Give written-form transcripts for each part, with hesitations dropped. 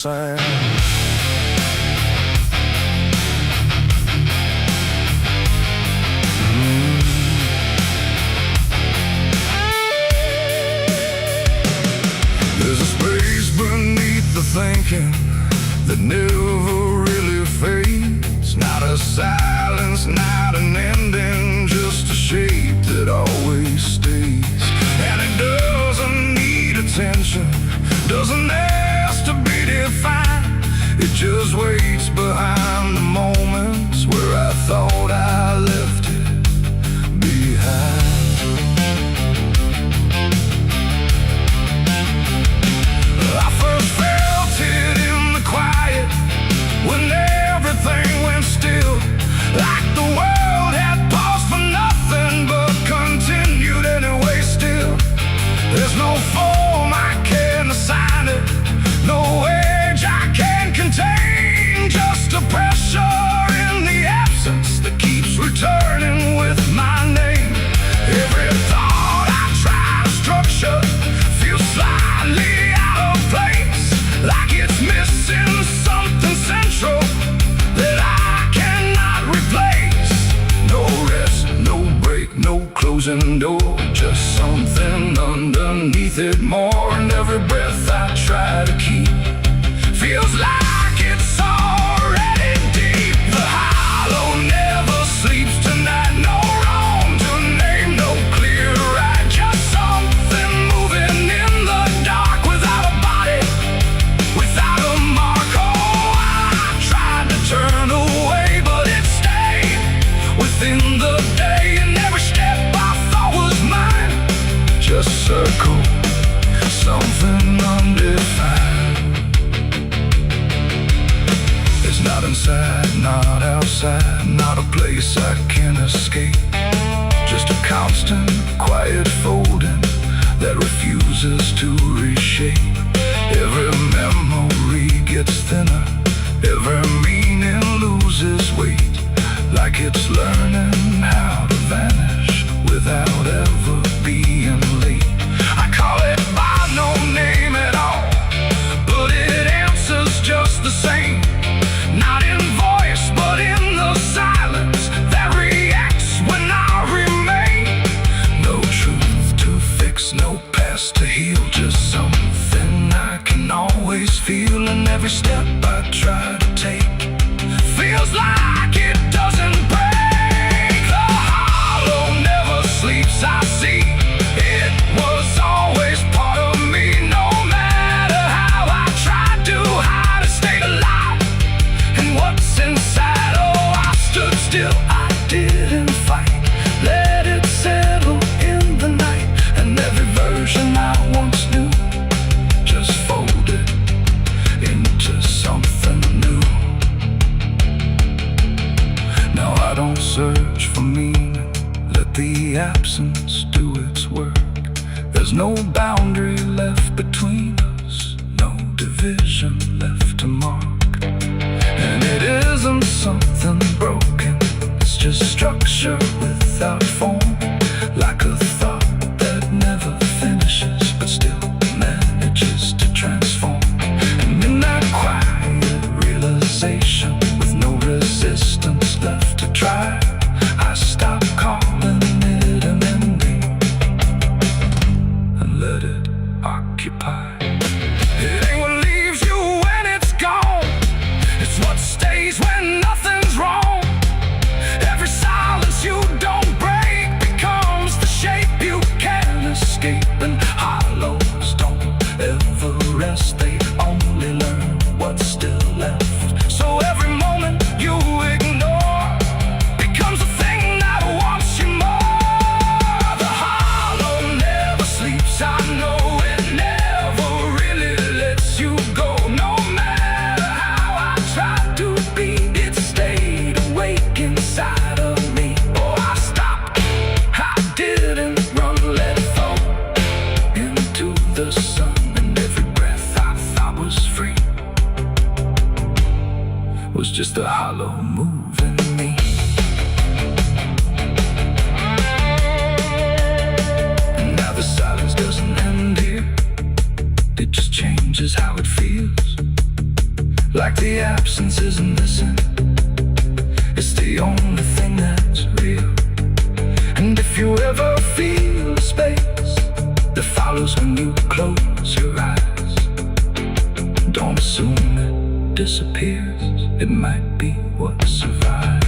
sand. There's a space beneath the thinking that never really fades. Not a silence, not an ending, just a shape that always stays. And it doesn't need attention, doesn't ask to be defined. It just waits behind the moments where I thought I left it behind. I first felt it in the quiet, when everything went still, like the world had paused for nothing but continued anyway still. There's no form I can assign it, no age I can contain, just a pressure in the absence that keeps returning with my name. Every thought I try to structure feels slightly out of place, like it's missing something central that I cannot replace. No rest, no break, no closing door, just something underneath it more. And every breath I try to keep feels like it's already deep. The hollow never sleeps tonight, no wrong to name, no clear right, just something moving in the dark without a body, without a mark. Oh, I tried to turn away, but it stayed within the day, and every step I thought was mine just circled something undefined. It's not inside, not outside, not a place I can escape, just a constant, quiet folding that refuses to reshape. Every memory gets thinner, every meaning loses weight, like it's learning how to vanish without ever being late. I call it by no name at all, but it answers just the same. Not in voice, but in the silence that reacts when I remain. No truth to fix, no past to heal, just something I can always feel. And every step I try to take feels like it doesn't break. The hollow never sleeps, I see. It was always part of me, no matter how I tried to hide, it stayed alive. And what's inside, oh, I stood still, I didn't fight, let it settle in the night. And every version I once knew just folded into something new. Now I don't search for meaning, let the absence do its work. There's no boundary left between us, no division left to mark. And it isn't something broken, it's just structure without form, like a thought that never finishes but still manages to transform. And in that quiet realization, with no resistance left to try, I stop calling it an ending and let it occupy. It ain't what leaves you when it's gone, it's what stays when nothing's wrong. Every silence you don't break becomes the shape you can't escape. And hollows don't ever rest, they only learn what's still left. So every moment you ignore becomes a thing that wants you more. The hollow never sleeps, I know it never really lets you go. No matter how I tried to be, it stayed awake inside of me. Oh, I stopped, I didn't run, let it fall into the sun. And every breath I thought was free was just a hollow moving me. And now the silence doesn't end here, it just changes how it feels. like the absence isn't missing. It's the only thing that's real. And if you ever feel the space that follows when you close your eyes, don't assume it disappears. It might be what survives.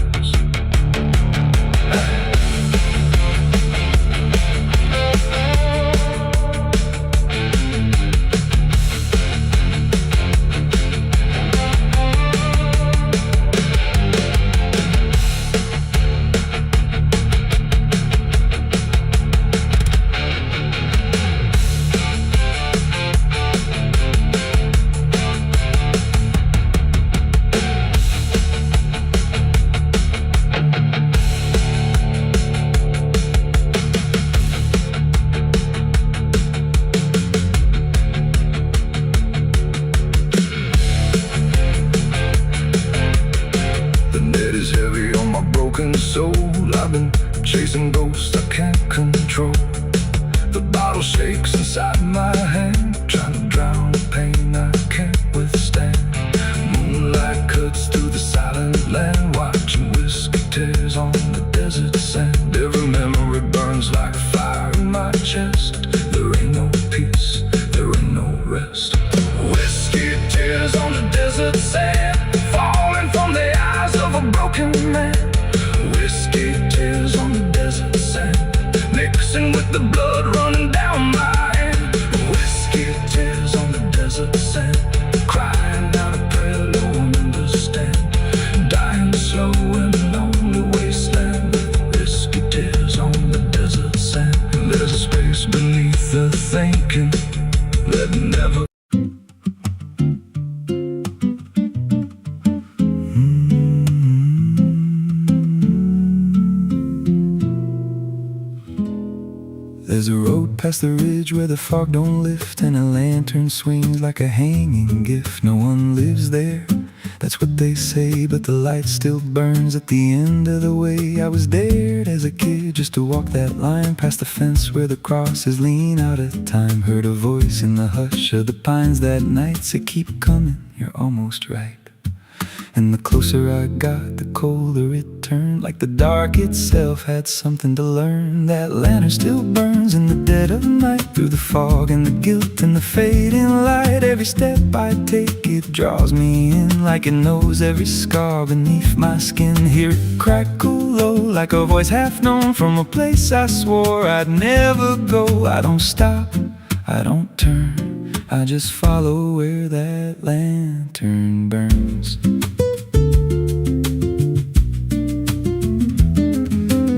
Soul, I've been chasing ghosts I can't control. The bottle shakes inside my hand, trying to drown the pain I can't withstand. Moonlight cuts through the silent land, watching whiskey tears on the desert sand. Every memory burns like fire in my chest. There ain't no peace, there ain't no rest. Whiskey tears on the desert sand, falling from the eyes of a broken man. Whiskey tears on the desert sand, mixing with the blood running down my hand. Whiskey tears on the desert sand, crying out a prayer no one understands. Dying slow in a lonely wasteland. Whiskey tears on the desert sand. There's a space beneath the thinking that never. There's a road past the ridge where the fog don't lift, and a lantern swings like a hanging gift. No one lives there, that's what they say, but the light still burns at the end of the way. I was dared as a kid just to walk that line past the fence where the crosses lean out of time. Heard a voice in the hush of the pines that night say, keep coming, you're almost right. And the closer I got, the colder it turned, like the dark itself had something to learn. That lantern still burns in the dead of night, through the fog and the guilt and the fading light. Every step I take, it draws me in, like it knows every scar beneath my skin. Hear it crackle low, like a voice half known from a place I swore I'd never go. I don't stop, I don't turn, I just follow where that lantern burns.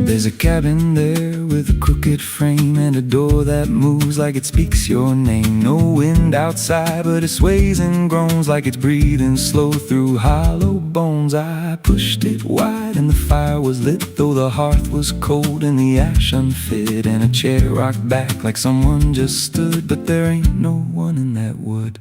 There's a cabin there with a crooked frame and a door that moves like it speaks your name. No wind outside, but it sways and groans like it's breathing slow through hollow bones. I pushed it wide and the fire was lit, though the hearth was cold and the ash unfit, and a chair rocked back like someone just stood. But there ain't no one in that wood.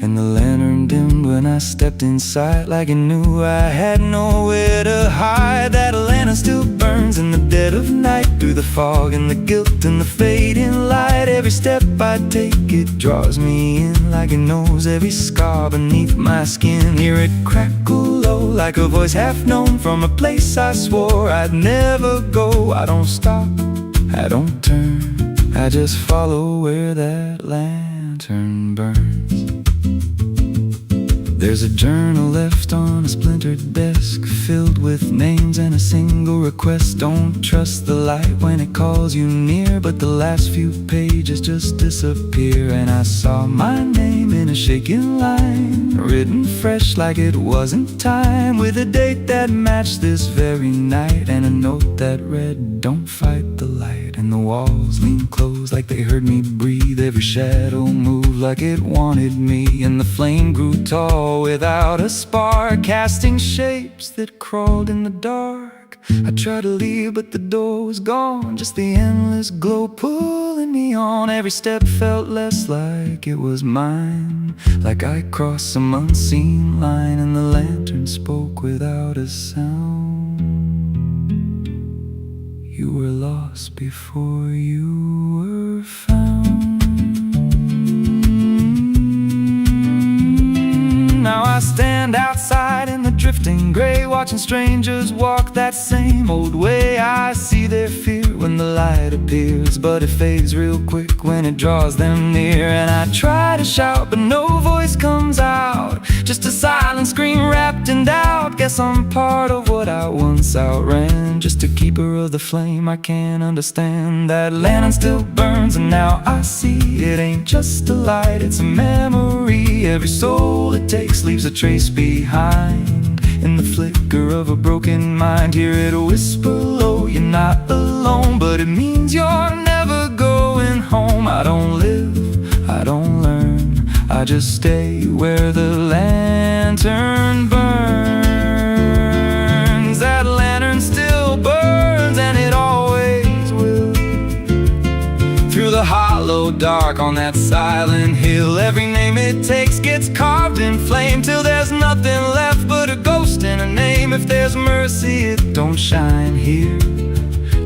And the lantern dimmed when I stepped inside, like it knew I had nowhere to hide. That lantern still burns in the dead of night, through the fog and the guilt and the fading light. Every step I take, it draws me in, like it knows every scar beneath my skin. Hear it crackle low, like a voice half known from a place I swore I'd never go. I don't stop, I don't turn, I just follow where that lantern burns. There's a journal left on a splintered desk, filled with names and a single request. Don't trust the light when it calls you near, but the last few pages just disappear. And I saw my name in a shaking line, written fresh like it wasn't time, with a date that matched this very night, and a note that read, don't fight the light. And the walls leaned close like they heard me breathe, every shadow moved like it wanted me, and the flame grew tall without a spark, casting shapes that crawled in the dark. I tried to leave, but the door was gone, just the endless glow pulling me on. Every step felt less like it was mine, like I crossed some unseen line, and the lantern spoke without a sound. You were lost before you were found. Now I stand watching strangers walk that same old way. I see their fear when the light appears, but it fades real quick when it draws them near. And I try to shout, but no voice comes out, just a silent scream wrapped in doubt. Guess I'm part of what I once outran, just a keeper of the flame I can't understand. That lantern still burns, and now I see it ain't just a light, it's a memory. Every soul it takes leaves a trace behind, in the flicker of a broken mind. Hear it whisper low, you're not alone, but it means you're never going home. I don't live, I don't learn, I just stay where the lantern burns. That lantern still burns, and it always will. Through the hollow dark on that silent hill, every name it takes gets carved in flame, till there's nothing left but a ghost and a name. If there's mercy, it don't shine here,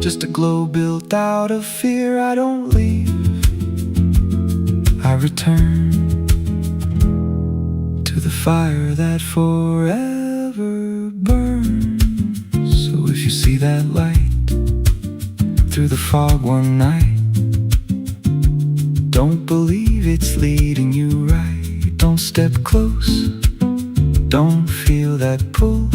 just a glow built out of fear. I don't leave, I return to the fire that forever burns. So if you see that light through the fog one night, don't believe it's leading you right. Don't step close, don't feel that pull,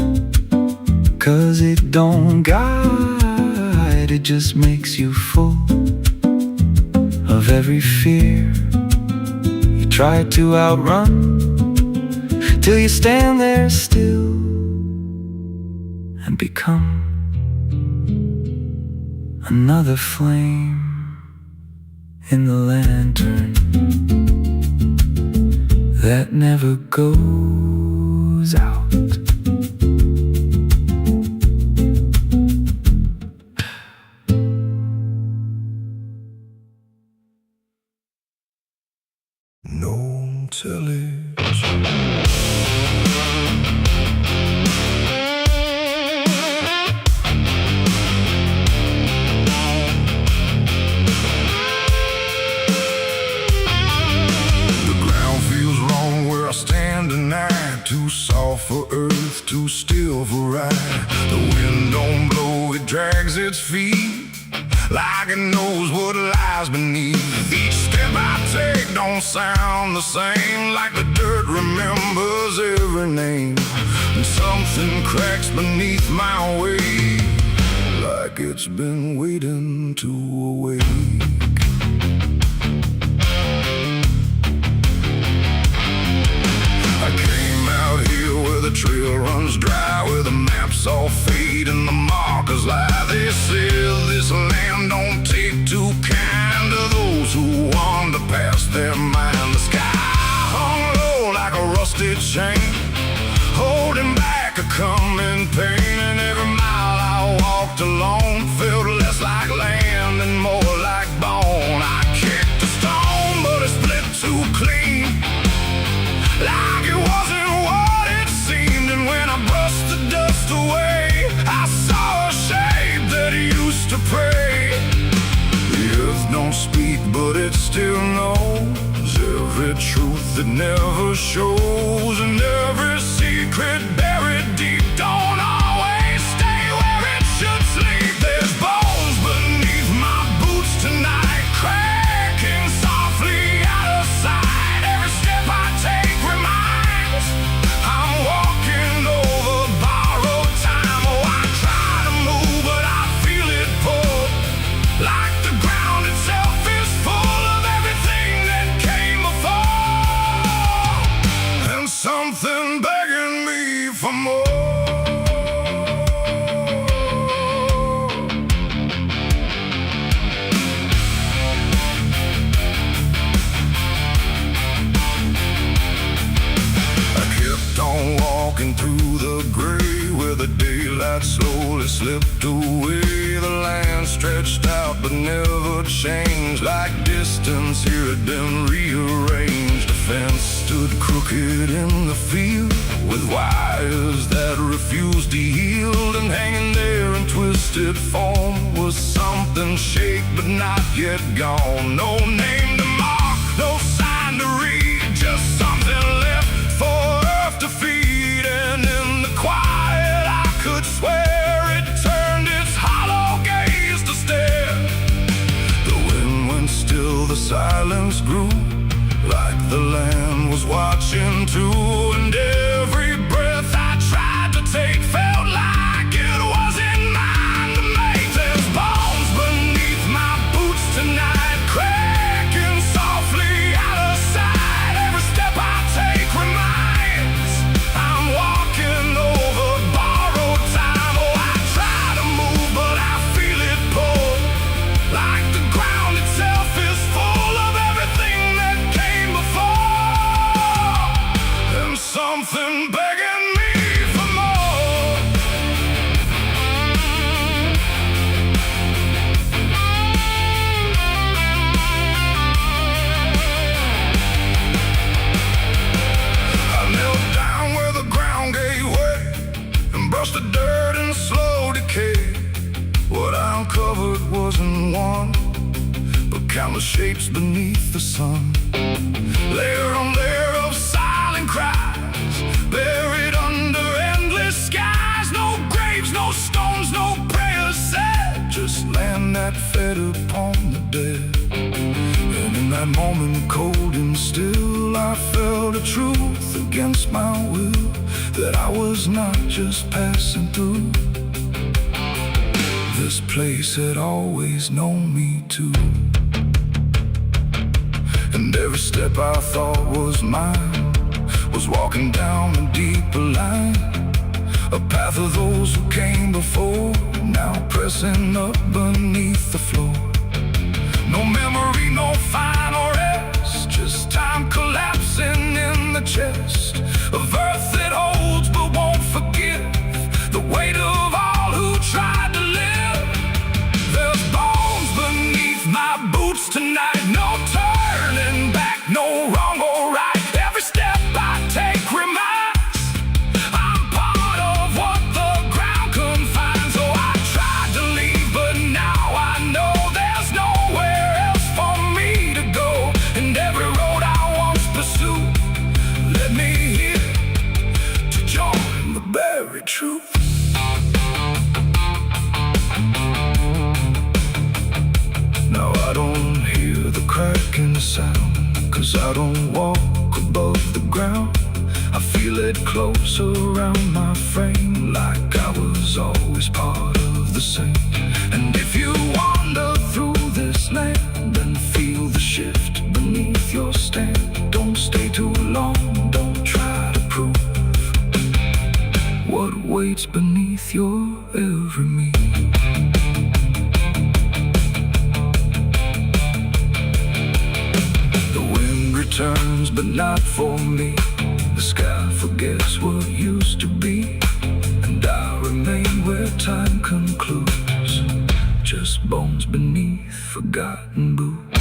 'cause it don't guide, it just makes you full of every fear you try to outrun, till you stand there still and become another flame in the lantern that never goes out. No television. Too soft for earth, too still for ride. The wind don't blow, it drags its feet like it knows what lies beneath. Each step I take don't sound the same, like the dirt remembers every name. And something cracks beneath my weight, like it's been waiting to awake. The trail runs dry, where the maps all fade and the markers lie. They say this land don't take too kind to those who wander past their mind. The sky hung low like a rusty chain, holding back a coming pain. And every mile I walked alone felt less like land and more like bone. I kicked a stone, but it split too clean, like it wasn't what. And when I brushed the dust away, I saw a shape that used to pray. The earth don't speak, but it still knows every truth that never shows, and every secret buried deep don't always stay where it should sleep. There's bones beneath my boots tonight, cracking softly out of sight. Every step I take reminds I'm walking over borrowed time. Oh, I try to move, but I feel it pull, like the ground itself is full of everything that came before, and something begging me for more. Walking through the gray, where the daylight slowly slipped away. The land stretched out but never changed, like distance here had been rearranged. The fence stood crooked in the field, with wires that refused to yield. And hanging there in twisted form was something shaped but not yet gone. No name to mark, no sign to read, just something left for earth to feed. And in the quiet I silence grew, like the land was watching too. And every breath I tried to take felt like it wasn't mine to make. There's bones beneath my boots tonight, cracking softly out of sight. Every step I take reminds I'm walking over borrowed time. Oh, I try to move, but I feel it pull, like the ground itself is full of everything that came before, and something begging me for more. I knelt down where the ground gave way and brushed the dirt in slow decay. What I uncovered wasn't one, but countless shapes beneath the sun. Layer on layer of silent cries, buried under endless skies. No graves, no stones, no prayers said, just land that fed upon the dead. And in that moment, cold and still, I felt a truth against my will, that I was not just passing through. This place had always known me too. And every step I thought was mine was walking down a deeper line, a path of those who came before, now pressing up beneath the floor. No memory, no final rest, just time collapsing in the chest of earth that holds but won't forgive the weight of all who tried to live. There's bones beneath my boots tonight, no turning back, no wrong or right. Every step I take reminds I'm part of what the ground confines. Oh, I tried to leave, but now I know there's nowhere else for me to go. And every road I once pursued led me here to join the buried truth. Now I don't hear the cracking sound, 'cause I don't walk above the ground. I feel it close around my frame, like I was always part of the same. And if you wander through this land, then feel the shift beneath your stand. Don't stay too long, don't try to prove what waits beneath your every move. Turns, but not for me. The sky forgets what used to be, and I remain where time concludes, just bones beneath forgotten boots.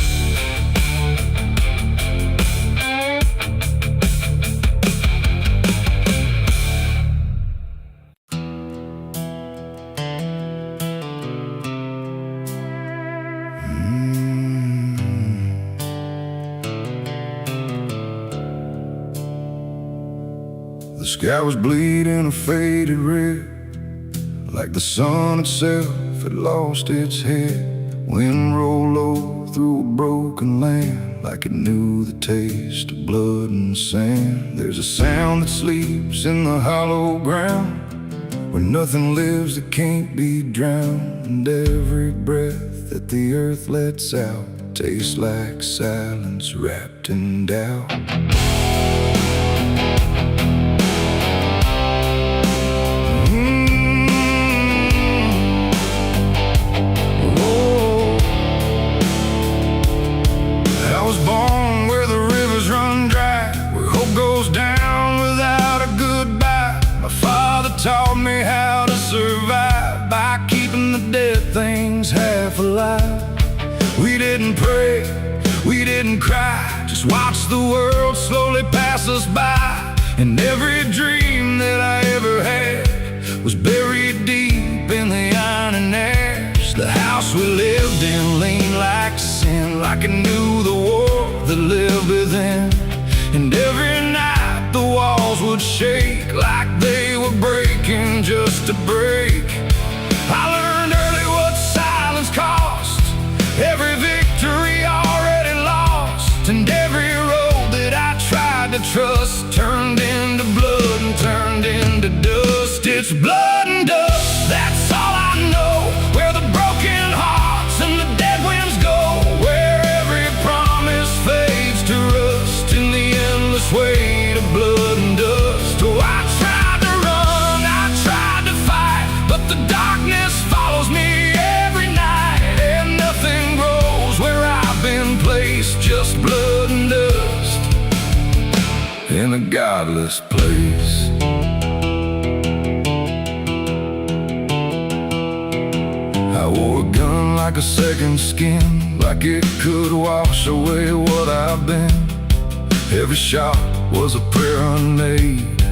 The sky was bleeding a faded red, like the sun itself had lost its head. Wind rolled low through a broken land, like it knew the taste of blood and sand. There's a sound that sleeps in the hollow ground, where nothing lives that can't be drowned. And every breath that the earth lets out tastes like silence wrapped in doubt. Taught me how to survive by keeping the dead things half alive. We didn't pray, we didn't cry, just watch the world slowly pass us by. And every dream that I ever had was buried deep in the iron and ash. The house we lived in leaned like sin, like it knew the war that lived within. And every night the walls would shake, like they were breaking just to break. I learned early what silence cost, every victory already lost. place. I wore a gun like a second skin, like it could wash away what I've been. Every shot was a prayer unmade,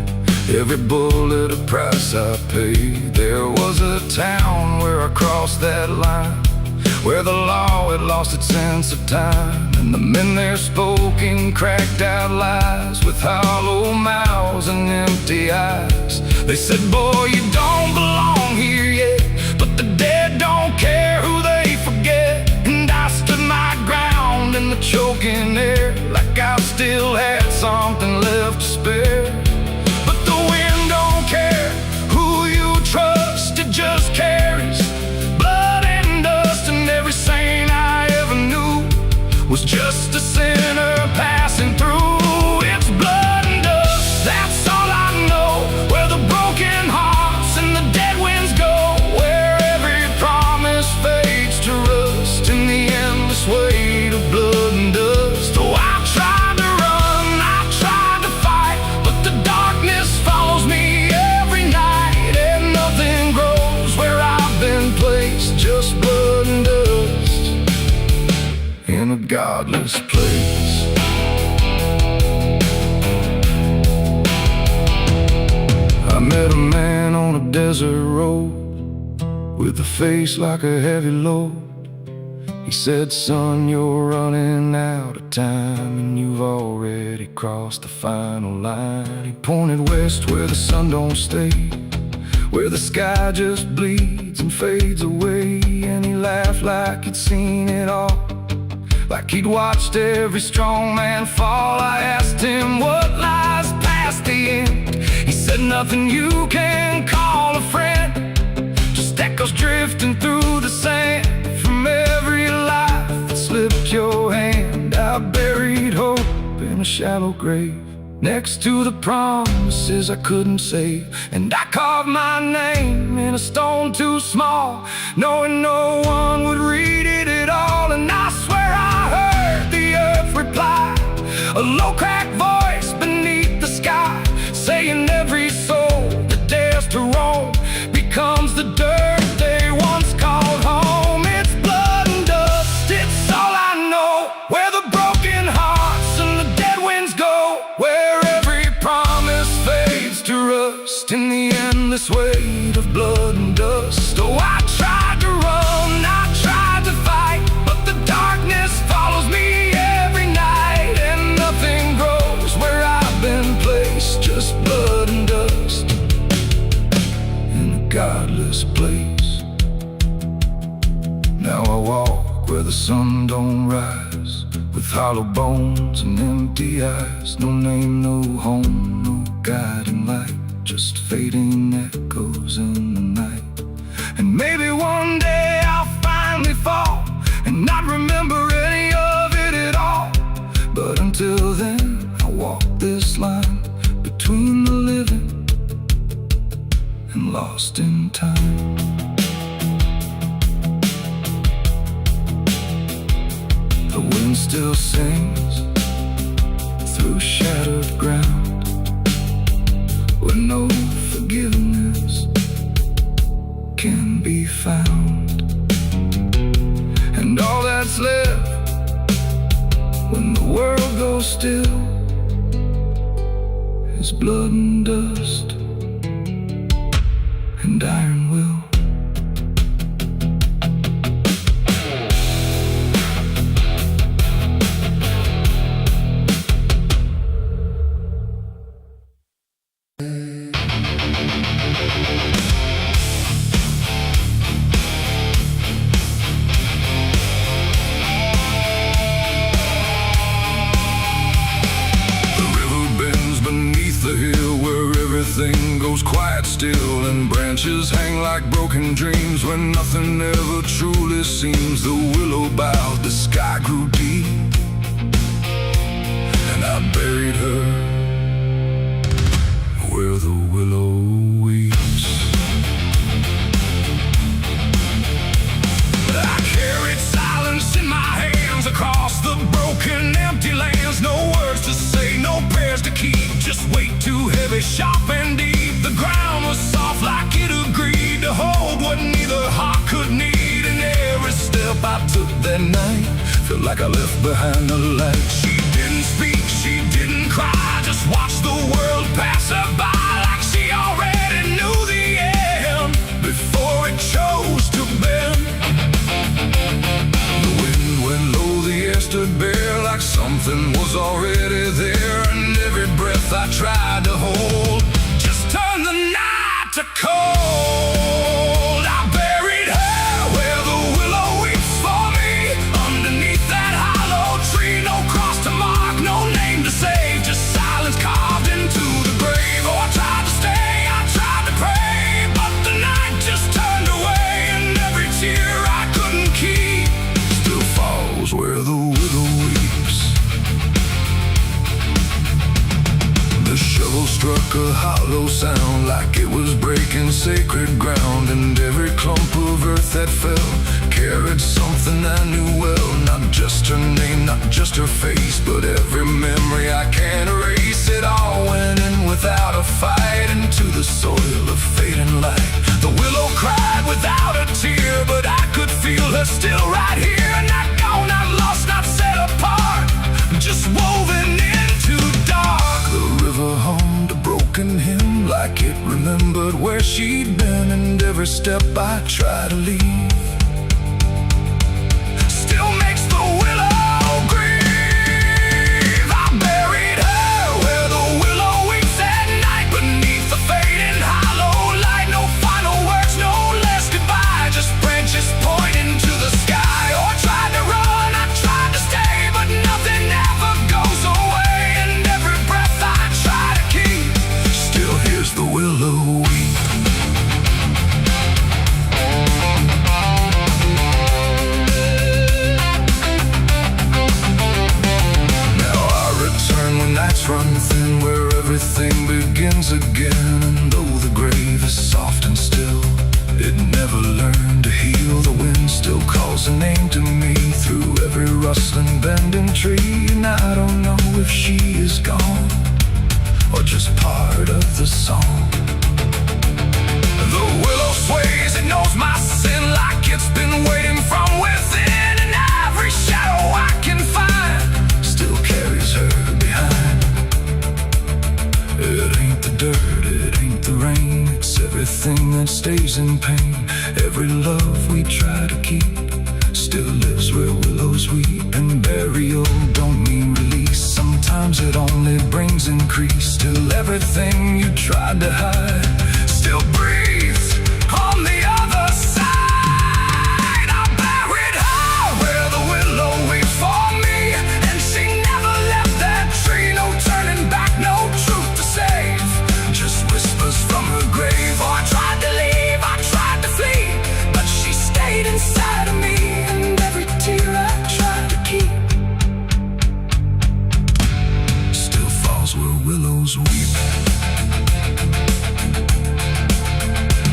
every bullet a price I paid. There was a town where I crossed that line, where the law had lost its sense of time, and the men there spoke in cracked out lies, with hollow mouths and empty eyes. They said, boy, you don't belong here yet, but the dead don't care who they forget. And I stood my ground in the choking air, like I still had something left to spare. But the wind don't care who you trust, it just carries blood and dust. And every saint I ever knew was just a sinner passing through. It's blood and dust, that's all I know, where the broken hearts and the dead winds go, where every promise fades to rust in the endless weight of blood and dust. Oh, I tried to run, I tried to fight, but the darkness follows me every night, and nothing grows where I've been placed, just blood and dust in a godless place. I met a man on a desert road with a face like a heavy load. He said, son, you're running out of time, and you've already crossed the final line. He pointed west where the sun don't stay, where the sky just bleeds and fades away. And he laughed like he'd seen it all, like he'd watched every strong man fall. I asked him what lies past the end. He said, nothing you can call a friend, just echoes drifting through the sand from every life that slipped your hand. I buried hope in a shallow grave, next to the promises I couldn't save. And I carved my name in a stone too small, knowing no one would read it at all. And I swear I heard the earth reply, a low cracked voice beneath the sky, saying every soul that dares to roam becomes the dirt they once called home. It's blood and dust, it's all I know, where the broken hearts and the dead winds go, where every promise fades to rust in the endless weight of blood and dust. Oh, I tried to run, I tried to fight, but the darkness follows me every night, and nothing grows where I've been placed, just blood and dust in a godless place. Now I walk where the sun don't rise, with hollow bones and empty eyes. No name, no home, no guiding light, just fading echoes in the night. And maybe one day I'll finally fall and not remember any of it at all. But until then, I walk this line between the living and lost in time. The wind still sings through shattered ground, where no forgiveness can be found. And all that's left when the world goes still is blood and dust and iron will. Everything goes quiet still, and branches hang like broken dreams when nothing ever truly seems. The willow bowed, the sky grew deep, and I buried her where the willow weeps. I carried silence in my hands across the broken empty lands. No words to say, no prayers to keep, just weight too heavy, sharp that night. Felt like I left behind the light. She didn't speak, she didn't cry, just watched the world pass her by like she already knew the end before it chose to bend. The wind went low, the air stood bare, like something was already there. And every breath I tried to hold just turned the night to cold. I buried her where the willow weeps for me, underneath that hollow tree. No cross to mark, no name to save, just silence carved into the grave. Oh, I tried to stay, I tried to pray, but the night just turned away, and every tear I couldn't keep still falls where the willow weeps. The shovel struck a hollow sound, like it was breaking sacred ground. And every clump of earth that fell carried something I knew well. Not just her name, not just her face, but every memory I can't erase. It all went in without a fight, into the soil of fading light. The willow cried without a tear, but I could feel her still right here. Not gone, not lost, not set apart, just woven into dark. The river hummed a broken hymn, like it remembered where she'd been. And every step I tried to leave still makes the willow grieve. I buried her where the willow weeps at night, beneath the fading hollow light. No final words, no less goodbye, just branches pointing to the sky. Oh, I tried to run, I tried to stay, but nothing ever goes away. And every breath I try to keep still hears the willow weep. Now I return when nights run thin, where everything begins again. And though the grave is soft and still, it never learned to heal. The wind still calls a name to me through every rustling bending tree. And I don't know if she is gone or just part of the song. The willow sways, it knows my sin like it's been waiting from within. And every shadow I can find still carries her behind. It ain't the dirt, it ain't the rain, it's everything that stays in pain. Every love we try to keep still lives where willows weep. And burial don't mean release, sometimes it only brings increase. Till everything you tried to hide still breathes on the other side. I buried her where the willow weeps for me, and she never left that tree. No turning back, no truth to save, just whispers from her grave. Oh, I tried to leave, I tried to flee, but she stayed inside of me. And every tear I tried to keep still falls where willows weep.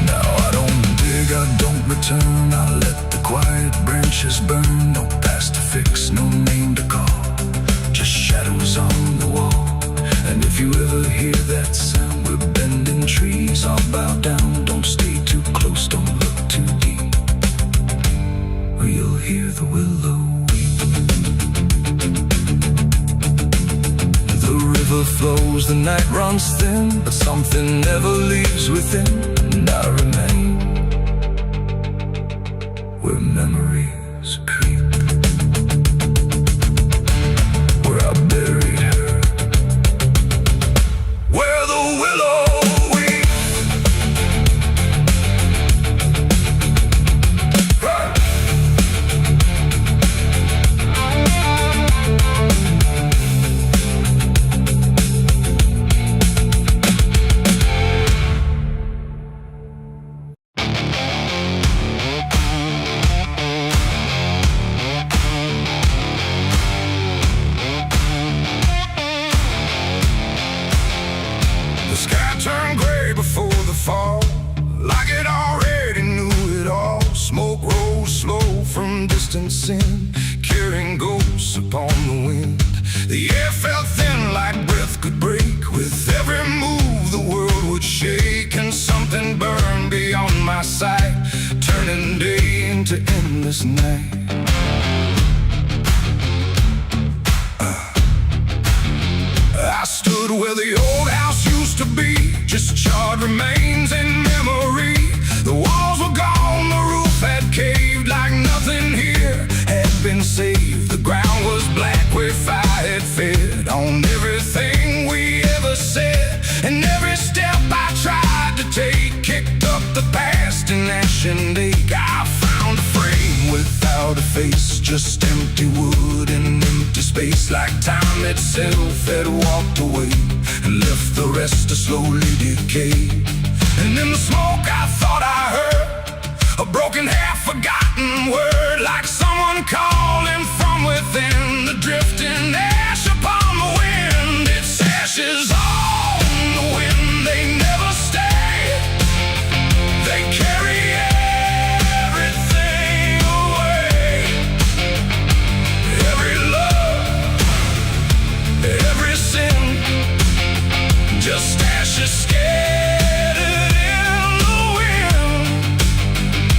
Now I don't dig, I don't return, I let the quiet branches burn. No past to fix, no name to call, just shadows on the wall. And if you ever hear that sound, we're bending trees, I'll bow down. Don't stay too close, don't look too deep, or you'll hear the willow weep. The river flows, the night runs thin, but something never leaves within. And I remain where memories creep, where I buried her, where the willow weeps. The sky turned gray before the fall, like it already knew it all. Smoke rose slow from distance in, carrying ghosts upon the wind. The air felt thin like breath could break. With every move the world would shake, and something burned beyond my sight, turning day into endless night. where the old house used to be, just charred remains in memory. The walls were gone, the roof had caved, like nothing here had been saved. The ground was black where fire had fed on everything we ever said. And every step I tried to take kicked up the past in ash and ache. I found a frame without a face, just empty wood and empty space, like time itself had walked away and left the rest to slowly decay. And in the smoke I thought I heard a broken, half-forgotten word, like someone calling from within. The drifting ash upon the wind, its ashes on the wind. They never stay, they carry everything away. Every love, every sin, just ashes scattered in the wind.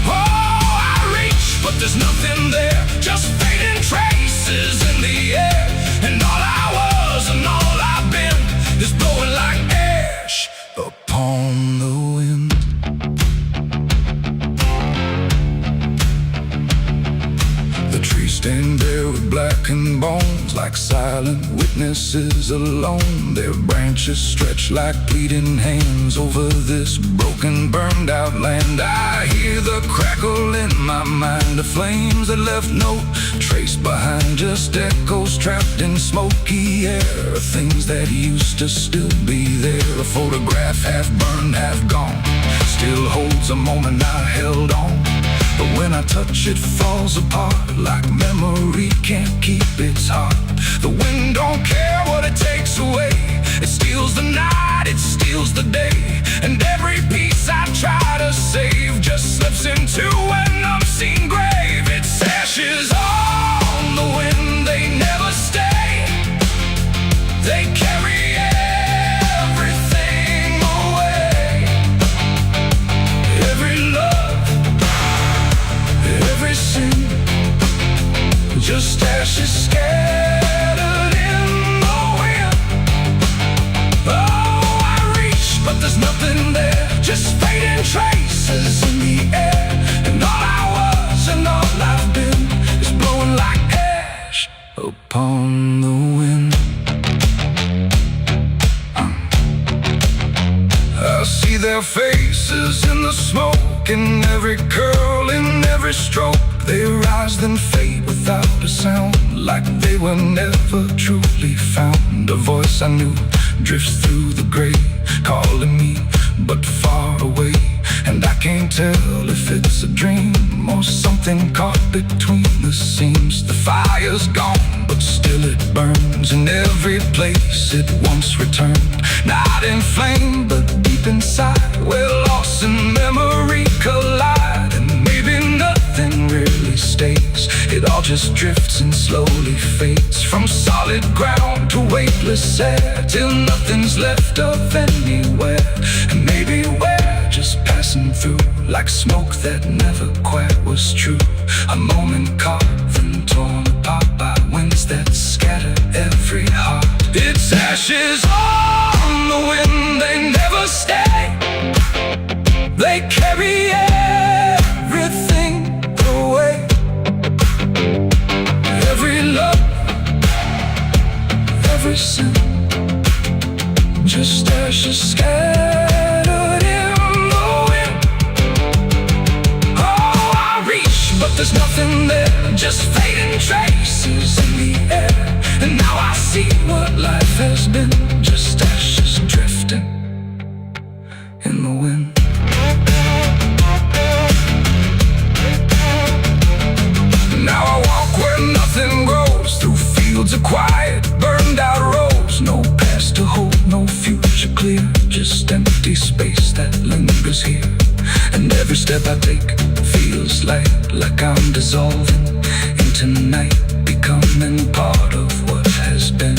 Oh, I reach, but there's nothing there, just fading traces in the air. And all I was and all I've been is blowing like ash upon the wind. The trees stand there with blackened bones, like silent witnesses alone. Their branches stretch like pleading hands over this broken, burned out land. I hear the crackle in my mind of flames that left no trace behind, just echoes trapped in smoky air, things that used to still be there. A photograph half burned, half gone, still holds a moment I held on. But when I touch it falls apart, like memory can't keep its heart. The wind don't care what it takes away, it steals the night, it steals the day. And every piece I try to save just slips into an unseen grave. Its ashes on the wind, they never stay, they carry everything away. Every love, every sin, just ashes scattered in the wind. Oh, I reach, but there's nothing there, just fading traces in the air. And all I was and all I've been is blowing like ash upon the wind. I see their faces in the smoke, in every curl, in every stroke. They rise then fade without a sound, like they were never truly found. A voice I knew drifts through the gray, calling me but far away. And I can't tell if it's a dream or something caught between the seams. The fire's gone, but still it burns in every place it once returned. Not in flame, but deep inside, where loss and memory collide. And maybe nothing really stays, it all just drifts and slowly fades, from solid ground to weightless air, till nothing's left of anywhere. And maybe we're just passing through, like smoke that never quite was true. A moment carved and torn apart by winds that scatter every heart. Its ashes on the wind, they never stay, they carry everything away. Every love, every sin, just ashes scattered in the wind. Oh, I reach, but there's nothing there, just fading traces in the air. And now I see what life has been, just ashes drifting in the wind. Now I walk where nothing grows, through fields of quiet, burned out roads. No past to hold, no future clear, just empty space that lingers here. And every step I take feels like I'm dissolving into night, becoming part of what has been.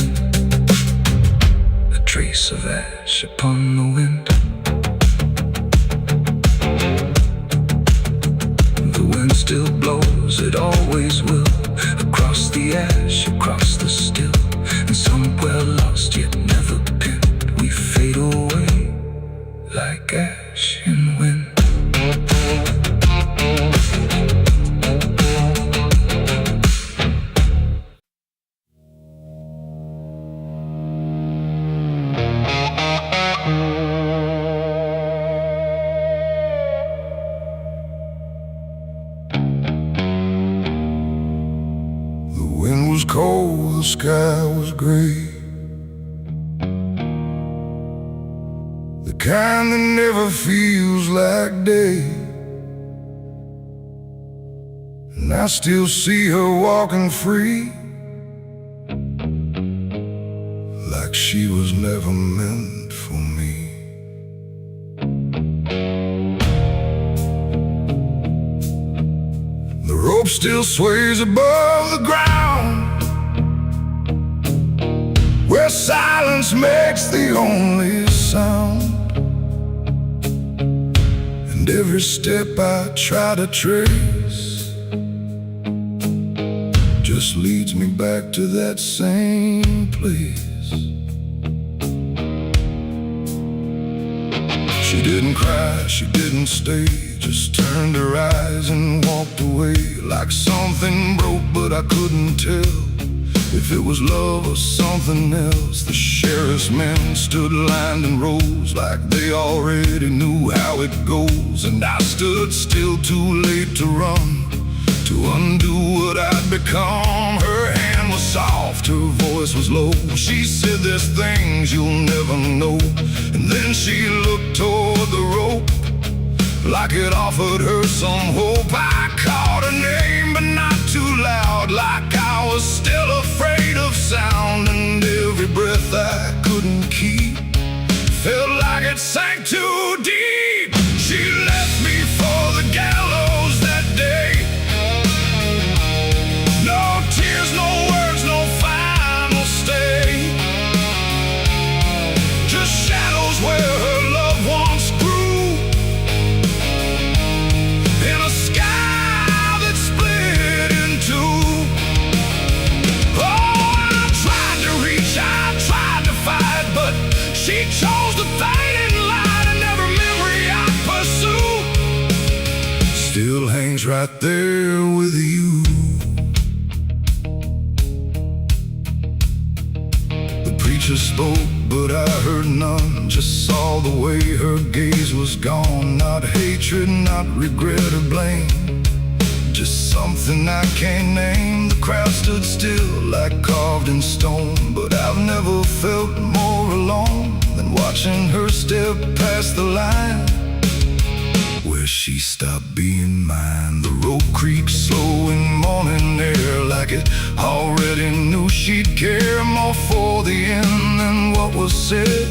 A trace of ash upon the wind. The wind still blows, it always will, across the ash, across the still, and somewhere lost yet never pinned. like ash in wind. The wind was cold, the sky was gray, the kind that never feels like day. And I still see her walking free, like she was never meant for me. The rope still sways above the ground, where silence makes the only sound. And every step I try to trace just leads me back to that same place. She didn't cry, she didn't stay, just turned her eyes and walked away, like something broke but I couldn't tell if it was love or something else. The sheriff's men stood lined in rows, like they already knew how it goes. And I stood still, too late to run, to undo what I'd become. Her hand was soft, her voice was low. She said, there's things you'll never know. And then she looked toward the rope, like it offered her some hope. I called her name, but not too loud, like I was still afraid of sound. And every breath I couldn't keep felt like it sank too deep. She left me for the gallows that day. No tears, no words, no final stay, just shadows where her loved ones grew, in a sky that split in two. Oh, I tried to reach, I tried to fight, but she chose the fading light, and every memory I pursue still hangs right there with you. The preacher spoke, but I heard none, just saw the way her gaze was gone. Not hatred, not regret or blame, just something I can't name. The crowd stood still, like carved in stone, but I've never felt more alone than watching her step past the line where she stopped being mine. The rope creaked slow in morning air, like it already knew she'd care more for the end than what was said,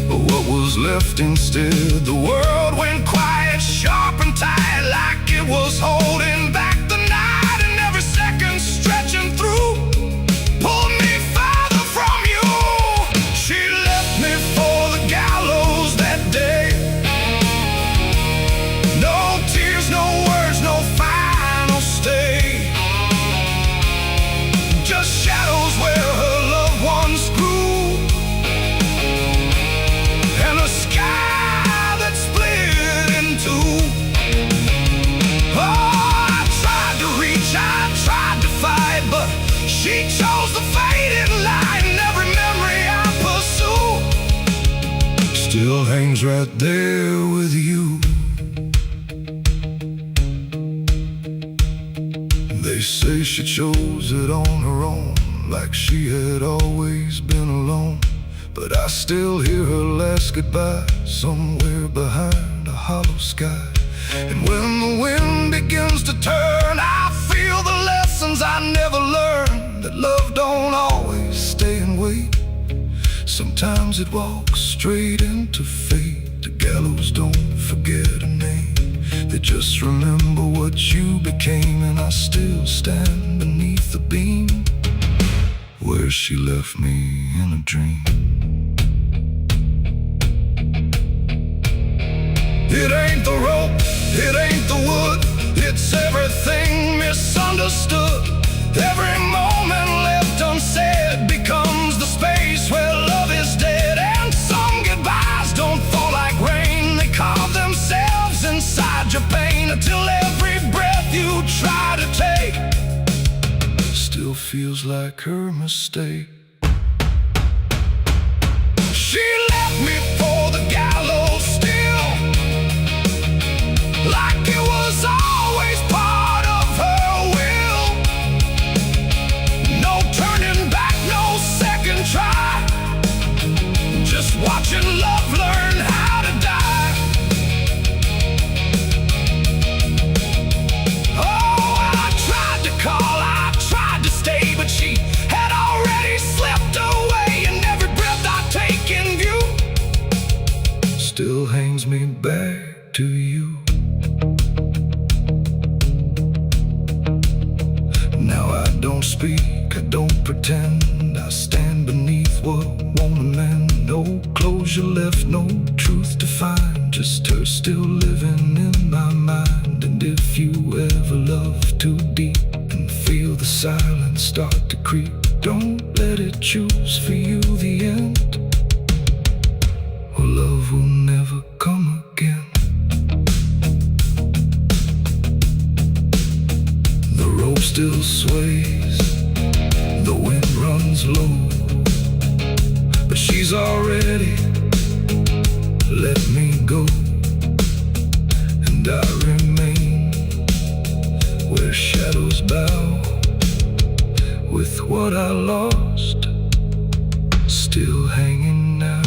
but what was left instead. The world went quiet, sharp and tight, like it was holding back the night, and every second stretching through pulled me farther from you. She left me for the gallows that day. No tears, no words, no final stay, just shadows where her loved ones grew, and a sky that split in two. Oh, I tried to reach, I tried to fight, but she chose the fading light, and every memory I pursue still hangs right there with you. They say she chose it on her own, like she had always been alone, but I still hear her last goodbye somewhere behind a hollow sky. And when the wind begins to turn, I feel the lessons I never learned, that love don't always stay and wait. Sometimes it walks straight into fate. The gallows don't forget a name, they just remember what you became. And I still stand beneath the beam where she left me in a dream. It ain't the rope, it ain't the wood, it's everything misunderstood. Every moment left unsaid becomes the space where love is dead. And some goodbyes don't fall like rain, feels like her mistake. She left me for the gallows still, like it was always part of her will. No turning back, no second try, just watching love learn how to die. Oh, I tried to call, I tried to stay, but she had already slipped away, and every breath I take in view still hangs me back to you. Now I don't speak, I don't pretend, I stand beneath what won't amend. No closure left, no truth to find, just her still living in my mind. And if you ever love too deep and feel the silence start to creep, don't let it choose for you the end, or love will never come again. The rope still sways, the wind runs low, but she's already let me go. And I remain where shadows bow, with what I lost still hanging now.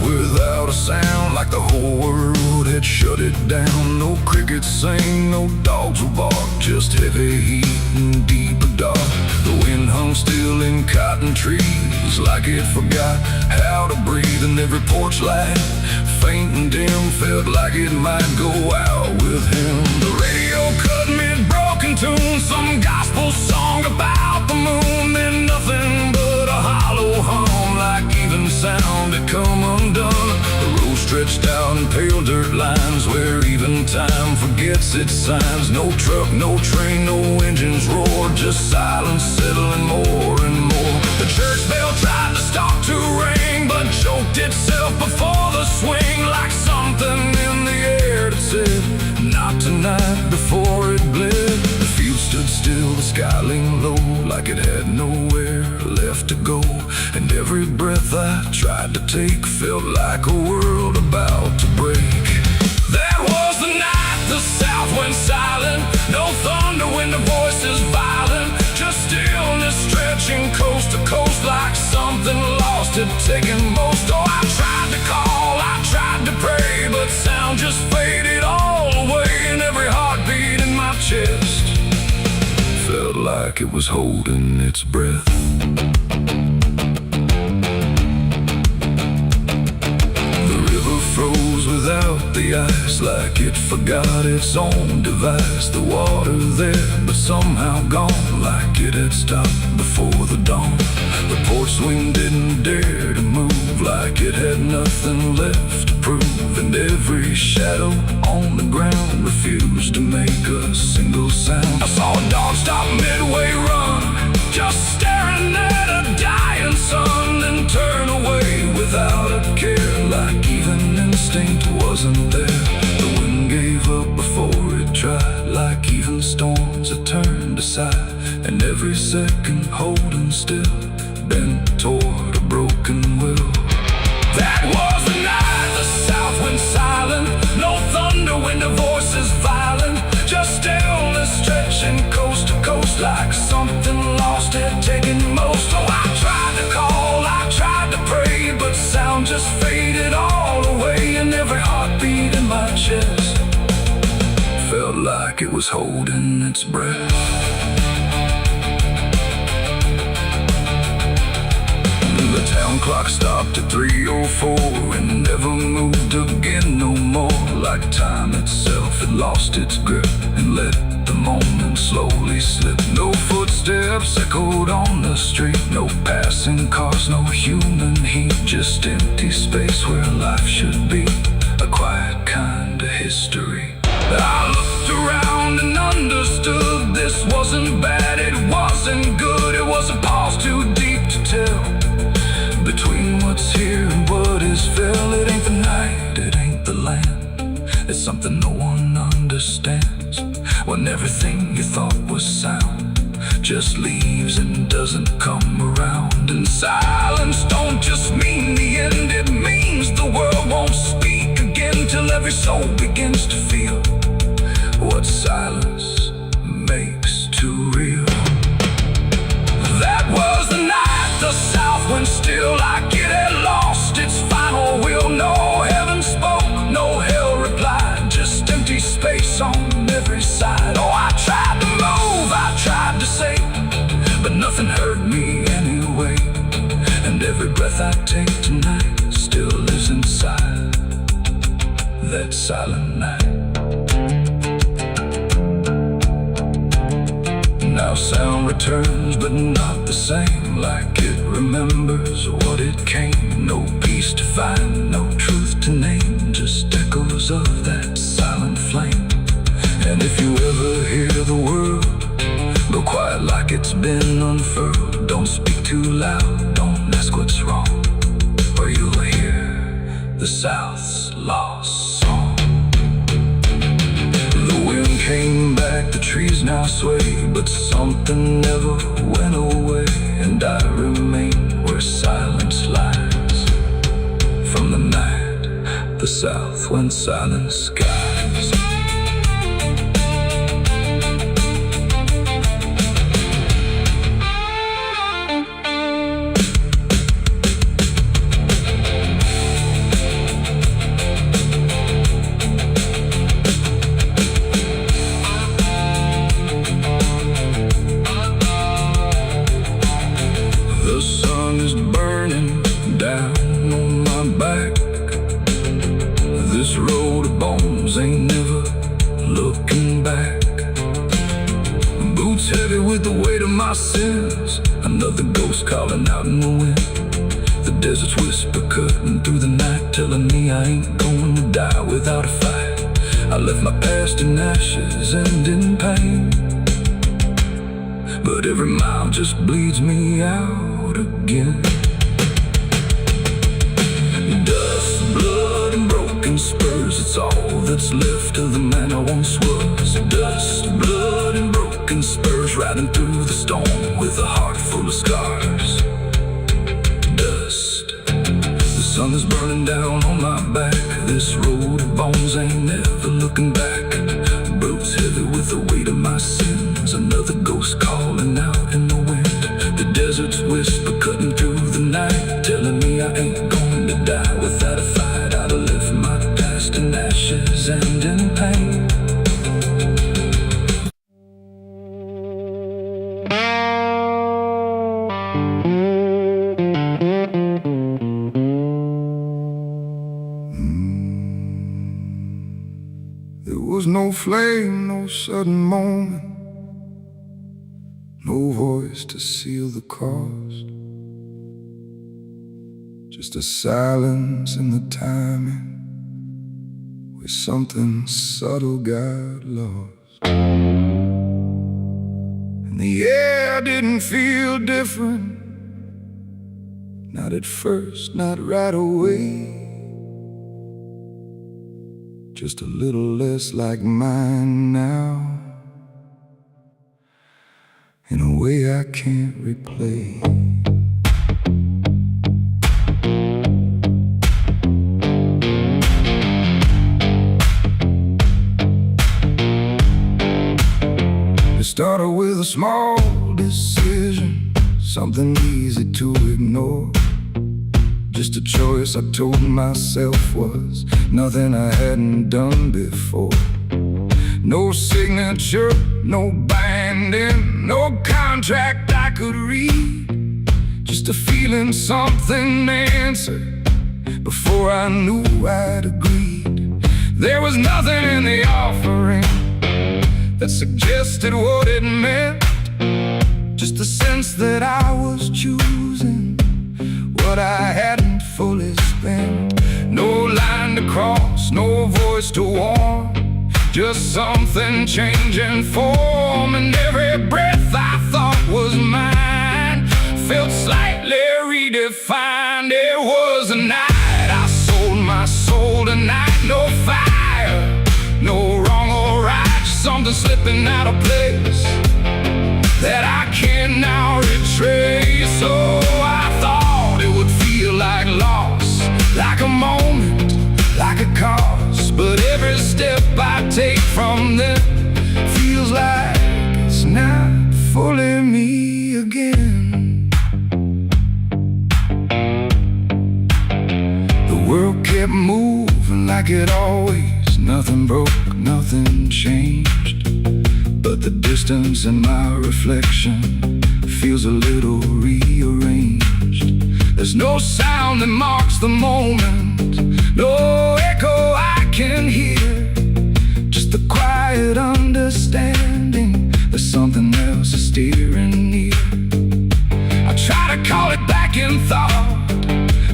Without a sound, like the whole world had shut it down. No crickets sang, no dogs would bark, just heavy heat and deeper dark. The wind hung still in cotton trees, like it forgot how to breathe. And every porch light, faint and dim, felt like it might go out with him. The radio cut mid-broken tune, some gospel song about the moon. Then nothing but a hollow hum, like even sound had come undone. The road stretched out in pale dirt lines, where even time forgets its signs. No truck, no train, no engines roar, just silence settling more and more. The church bell tried to stop to ring, but choked itself before the swing, like something in the air that said, not tonight, before it bled. The field stood still, the sky leaned low, like it had nowhere left to go. And every breath I tried to take felt like a world about to break. That was the night the south went silent, no thunder when the voices violent, just stillness stretching coast to coast, like something lost had taken most. Oh, I tried to call, I tried to pray, but sound just faded all away. And every heartbeat in my chest felt like it was holding its breath. Froze without the ice, like it forgot its own device. The water there, but somehow gone, like it had stopped before the dawn. The porch swing didn't dare to move, like it had nothing left to prove. And every shadow on the ground refused to make a single sound. I saw a dog stop midway run, just staring at a dying sun, then turn away without a care, like even instinct wasn't there. The wind gave up before it tried, like even storms had turned aside. And every second holding still, bent toward a broken will. That was the night the south went silent, no thunder when the voices violent, just stillness stretching coast to coast, like something lost had taken most. Oh, I tried to call, I tried to pray, but sound just faded all away. And every heartbeat in my chest felt like it was holding its breath. The town clock stopped at 3:04 and never moved again no more, like time itself had lost its grip and let the moment slowly slip. No footsteps echoed on the street, no passing cars, no human heat, just empty space where life should be, a quiet kind of history. I looked around and understood this wasn't bad, it was something no one understands. When everything you thought was sound just leaves and doesn't come around. And silence don't just mean the end, it means the world won't speak again till every soul begins to feel what silence makes too real. That was the night the South went still, like it had lost its final will. No heaven spoke, no hell replied, just empty space on every side. Oh, I tried to move, I tried to say, but nothing hurt me anyway. And every breath I take tonight still lives inside that silent night. Now sound returns, but not the same, like it remembers what it came. No peace to find, no truth to name, just echoes of that silent flame. And if you ever hear the word, go quiet like it's been unfurled. Don't speak too loud, don't ask what's wrong, or you'll hear the South's lost song. The wind came back, the trees now sway, but something never went away. And I remain where silence lies. From the night the South went silent skies. This road of bones ain't never looking back. Boots heavy with the weight of my sins, another ghost calling out in the wind. The desert's whisper cutting through the night, telling me I ain't going to die without a fight. I left my past in ashes and in pain, but every mile just bleeds me out again. Dust, blood, and broken spurs, it's all that's left of the man I once was. Dust, blood, and broken spurs, riding through the storm with a heart full of scars. Dust, the sun is burning down on my back. This road of bones ain't never looking back. Boots heavy with the weight of my sins, another ghost calling out in the wind. The desert's whisper cutting through the night, telling me I ain't going to die without a fight. I'd have left my past in ashes and in pain. There was no flame, no sudden moment, no voice to seal the cost. Just a silence in the timing, where something subtle got lost. And the air didn't feel different, not at first, not right away. Just a little less like mine now, in a way I can't replay. It started with a small decision, something easy to ignore. Just a choice I told myself was nothing I hadn't done before. No signature, no binding, no contract I could read. Just a feeling something answered before I knew I'd agreed. There was nothing in the offering that suggested what it meant, just the sense that I was choosing what I hadn't fully spent. No line to cross, no voice to warn, just something changing form. And every breath I thought was mine felt slightly redefined. It was a night I sold my soul tonight. No fire, slipping out of place that I can now retrace. So I thought it would feel like loss, like a moment, like a cause. But every step I take from them feels like it's not fully me again. The world kept moving like it always. Nothing broke, nothing changed. But the distance in my reflection feels a little rearranged. There's no sound that marks the moment, no echo I can hear, just the quiet understanding that something else is steering near. I try to call it back in thought,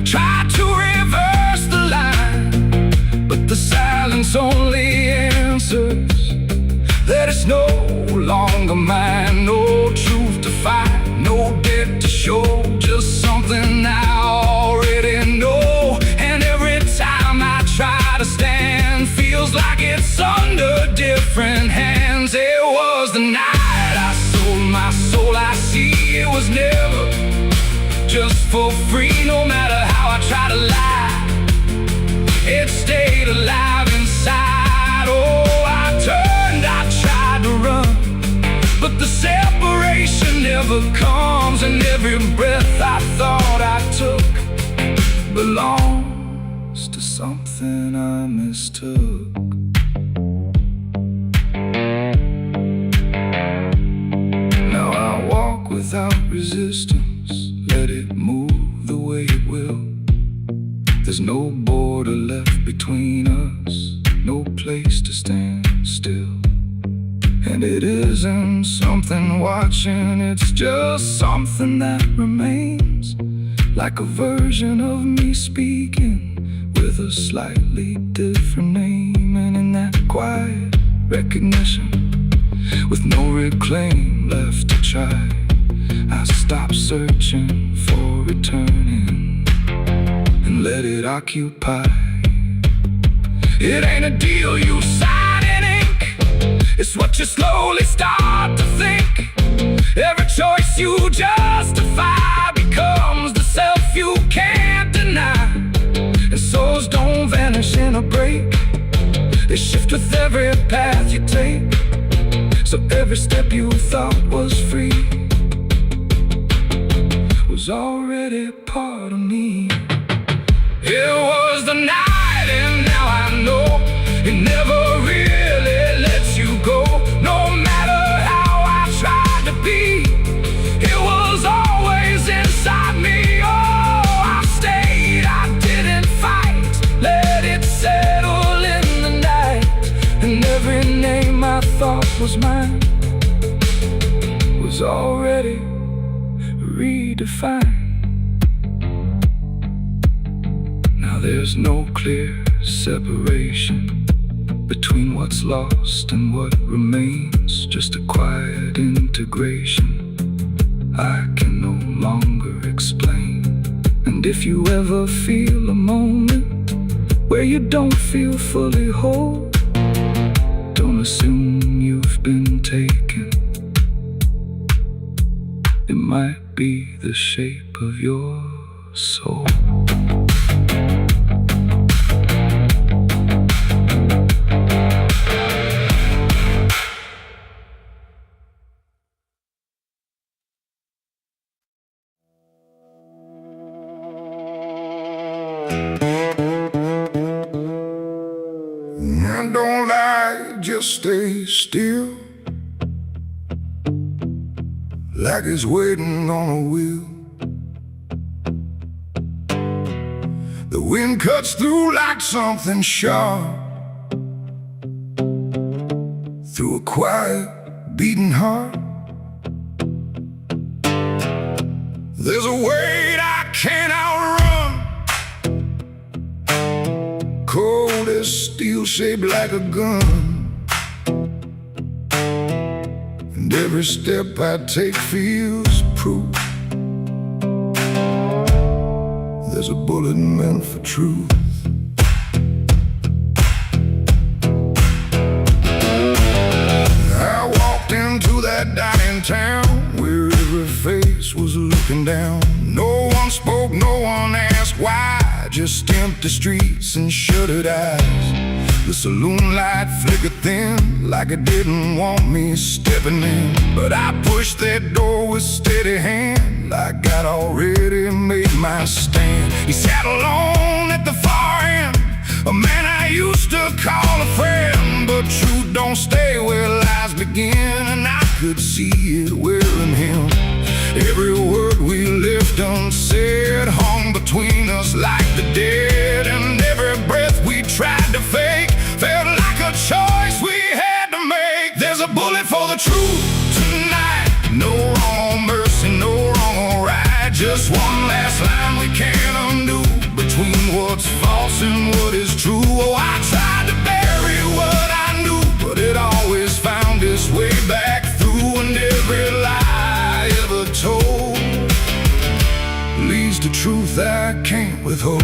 try to reverse the line, but the silence only answers that it's no longer mine. No truth to find, no debt to show, just something I already know. And every time I try to stand, feels like it's under different hands. It was the night I sold my soul. I see it was never just for free. No matter how I try to lie, it stayed alive inside. Oh, I turned, I tried to run, but the separation never comes. And every breath I thought I took belongs to something I mistook. Now I walk without resistance, let it move the way it will. There's no border left between us, no place to stand still. And it isn't something watching, it's just something that remains, like a version of me speaking with a slightly different name. And in that quiet recognition, with no reclaim left to try, I stop searching for returning and let it occupy. It ain't a deal you sign in ink, it's what you slowly start to think. Every choice you justify becomes the self you can't deny. And souls don't vanish in a break, they shift with every path you take. So every step you thought was free was already part of me. It was the night, and now I know it never really lets you go. No matter how I tried to be, it was always inside me. Oh, I stayed, I didn't fight, let it settle in the night. And every name I thought was mine was already redefined. Now there's no clear separation between what's lost and what remains, just a quiet integration I can no longer explain. And if you ever feel a moment where you don't feel fully whole, don't assume you've been taken. It might be the shape of your soul. And don't lie, just stay still, like it's waiting on a wheel. The wind cuts through like something sharp, through a quiet beating heart. There's a weight I can't outrun, cold as steel, shaped like a gun. And every step I take feels proof there's a bullet meant for truth. I down. No one spoke, no one asked why. Just empty streets and shuttered eyes. The saloon light flickered thin, like it didn't want me stepping in. But I pushed that door with steady hand, like I'd already made my stand. He sat alone at the far end, a man I used to call a friend. But truth don't stay where lies begin, and I could see it wearing him. Every word we left unsaid hung between us like the dead. And every breath we tried to fake felt like a choice we had to make. There's a bullet for the truth tonight. No wrong mercy, no wrong or right. Just one last line we can't undo, between what's false and what is true. Oh, I tried to bury what I knew, but it always found its way back through. And every lie ever told leads to truth I can't withhold.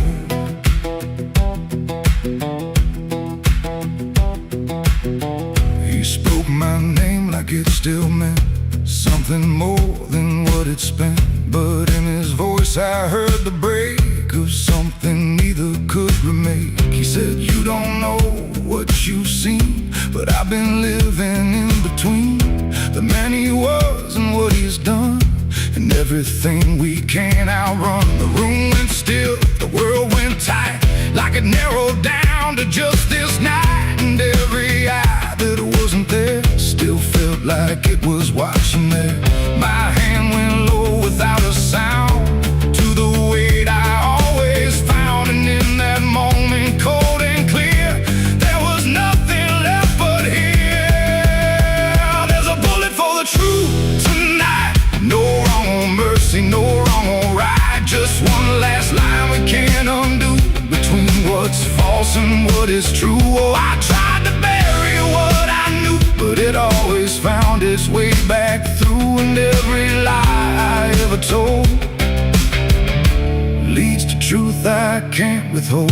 He spoke my name like it still meant something more than what it spent. But in his voice I heard the break of something neither could remake. He said, you don't know what you've seen, but I've been living in between the man he was and what he's done, and everything we can't outrun. The room went still, the world went tight, like it narrowed down to just this night. And every eye that wasn't there still felt like it was watching there. My hand went low without a sound to the weight I always found. And in that moment, cold and clear, there was nothing left but here. There's a bullet for the truth tonight. No wrong or mercy, no wrong or right. Just one last line we can't undo, between what's false and what is true. Oh, I tried to bury what I knew, but it always found its way back through. And every lie I ever told leads to truth I can't withhold.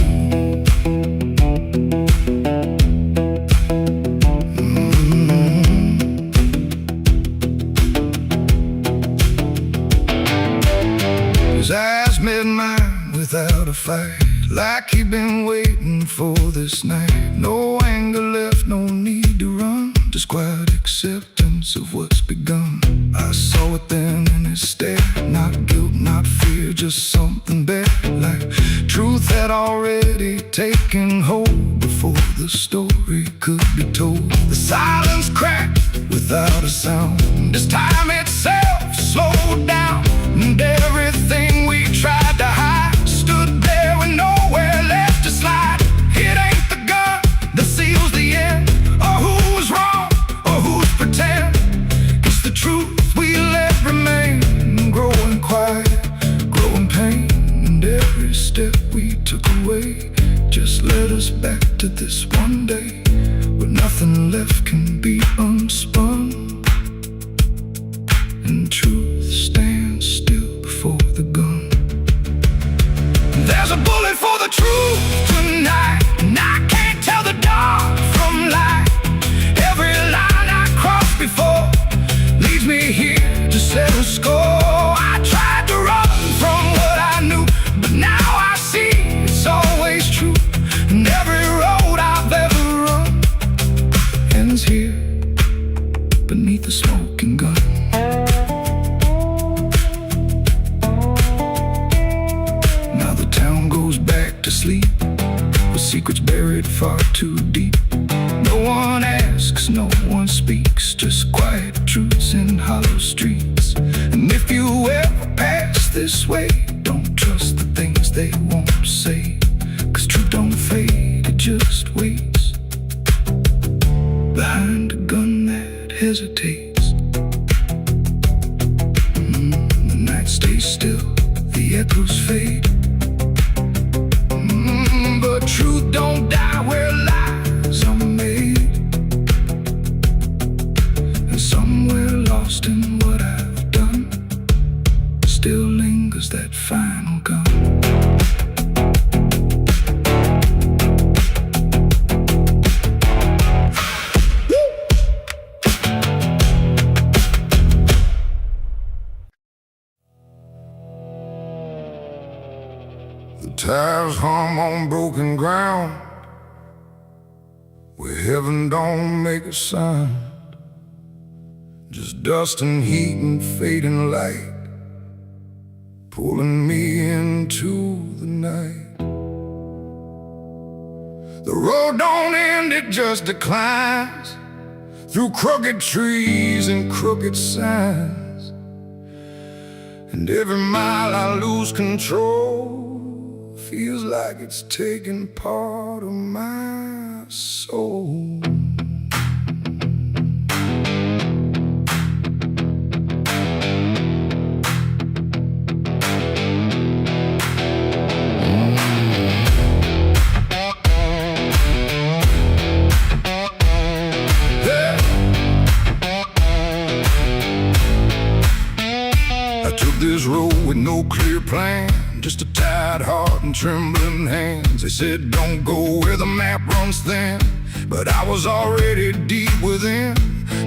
His eyes met mine without a fight, like he'd been waiting for this night. No anger left, no need to run, just quiet acceptance of what's begun. I saw it then in his stare, not guilt, not fear, just something better, like truth had already taken hold before the story could be told. The silence cracked without a sound, this time itself slowed down, and everything we tried to hide stood there with nowhere left to slide. It ain't the gun that seals the end, or who's wrong, or who's pretend. It's the truth we let remain, growing quiet, growing pain. And every step we took away just led us back to this one day, where nothing left can be unspun, and truth stands still before the gun. There's a bullet for the truth tonight, and I can't tell the dark from light. Every line I crossed before leads me here to settle score. I tried to run from what I knew, but now I see it's always true. And every road I've ever run ends here beneath the smoking gun. Sleep with secrets buried far too deep. No one asks, no one speaks, just quiet truths in hollow streets. And if you ever pass this way, don't trust the things they won't say, 'cause truth don't fade, it just waits behind a gun that hesitates. The night stays still, the echoes fade, but truth don't die where lies are made. And somewhere lost in what I've done still lingers that final gun. broken ground where heaven don't make a sound, just dust and heat and fading light pulling me into the night. The road don't end, it just declines through crooked trees and crooked signs, and every mile I lose control feels like it's taking part of my soul. This road with no clear plan, just a tired heart and trembling hands. They said don't go where the map runs thin, but I was already deep within.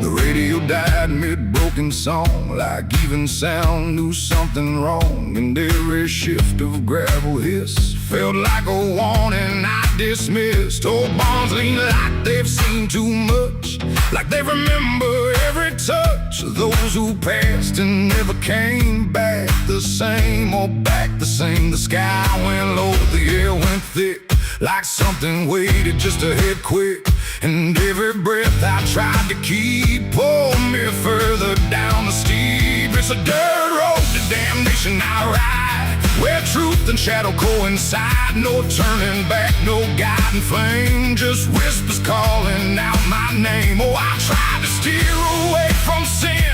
The radio died mid-broken song, like even sound knew something wrong, and every shift of gravel hiss felt like a warning I dismissed. Old bonds lean like they've seen too much, like they remember every touch of those who passed and never came back the same, or back the same. The sky went low, the air went thick, like something waited just to hit quick, and every breath I tried to keep pulled me further down the steep. It's a dirt road to damnation I ride, where truth and shadow coincide. No turning back, no guiding flame, just whispers calling out my name. Oh, I tried to steer away from sin,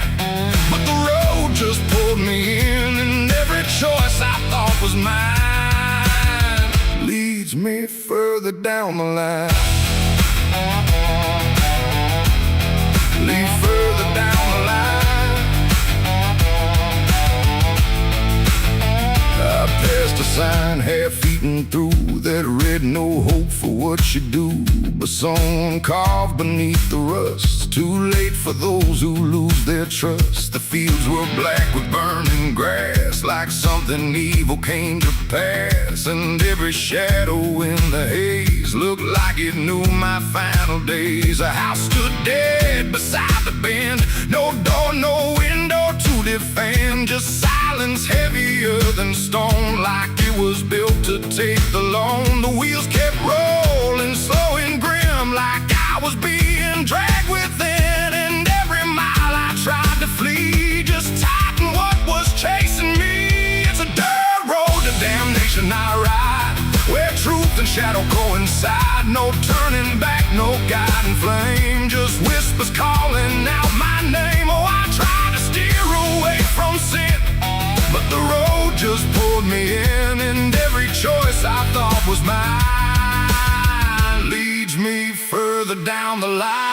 but the road just pulled me in, and every choice I thought was mine leads me further down the line. Lead further down the line. I passed a sign half-eaten through that read no hope for what you do, but someone carved beneath the rust. Too late for those who lose their trust. The fields were black with burning grass, like something evil came to pass, and every shadow in the haze looked like it knew my final days. A house stood dead beside the bend, no door, no window to defend, just silence heavier than stone, like it was built to take the loan. The wheels kept rolling slow and grim, like I was being dragged within, and every mile I tried to flee just tightened what was chasing me. It's a dirt road to damnation I ride, where truth and shadow coincide. No turning back, no guiding flame, just whispers calling out my name. Oh, I tried to steer away from sin, but the road just pulled me in, and every choice I thought was mine leads me further down the line.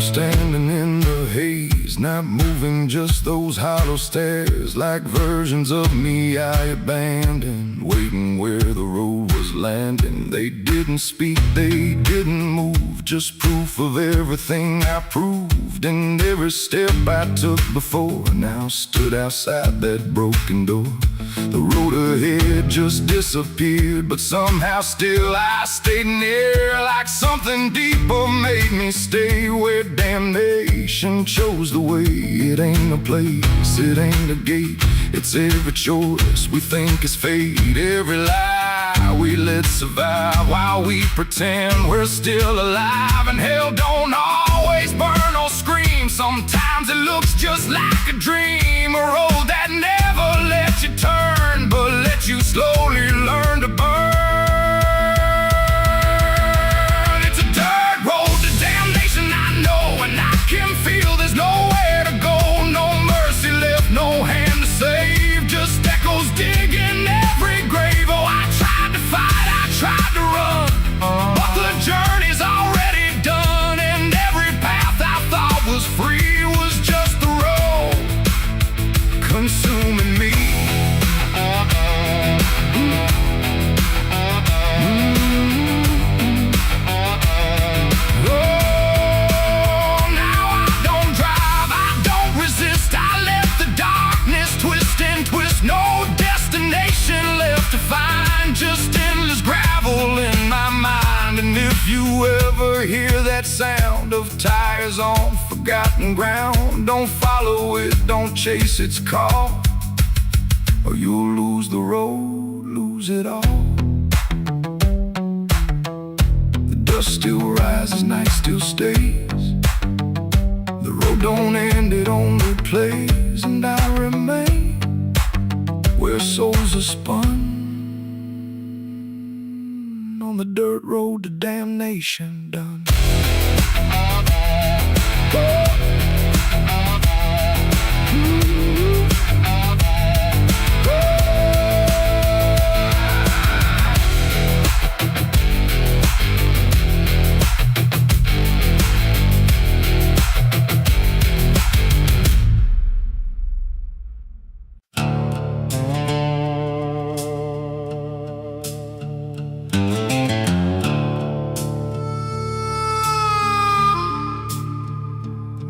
Standing in the haze, not moving, just those hollow stares, like versions of me I abandoned, waiting where the road was landing. They didn't speak, they didn't move, just proof of everything I proved, and every step I took before now stood outside that broken door. The road ahead just disappeared, but somehow still I stayed near, like something deeper made me stay, where damnation chose the way. It ain't a place, it ain't a gate, it's every choice we think is fate, every lie we let survive while we pretend we're still alive. And hell don't always burn or scream, sometimes it looks just like a dream, a road that never lets you turn, but lets you slowly learn to burn. It's a dirt road to damnation, I know, and I can feel there's nowhere to go, no mercy left, no hand to save, just echoes digging every grave. Oh, I tried to fight, I tried to run, but the journey's already done, and every path I thought was free was just the road just endless gravel in my mind. And if you ever hear that sound of tires on forgotten ground, don't follow it, don't chase its call, or you'll lose the road, lose it all. The dust still rises, night still stays. The road don't end, it only plays. And I remain where souls are spun, on the dirt road to damnation done.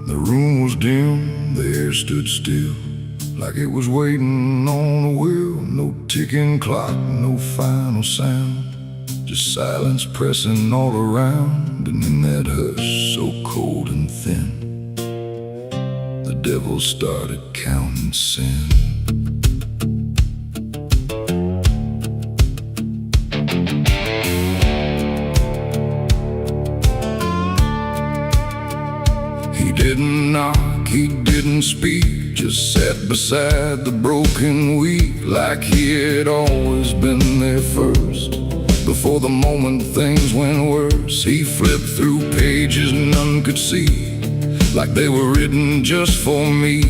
The room was dim, the air stood still, like it was waiting on a wheel. No ticking clock, no final sound, just silence pressing all around. And in that hush so cold and thin, the devil started counting sin. He didn't knock, he didn't speak, just sat beside the broken wheat, like he had always been there first. Before the moment things went worse, he flipped through pages none could see, like they were written just for me.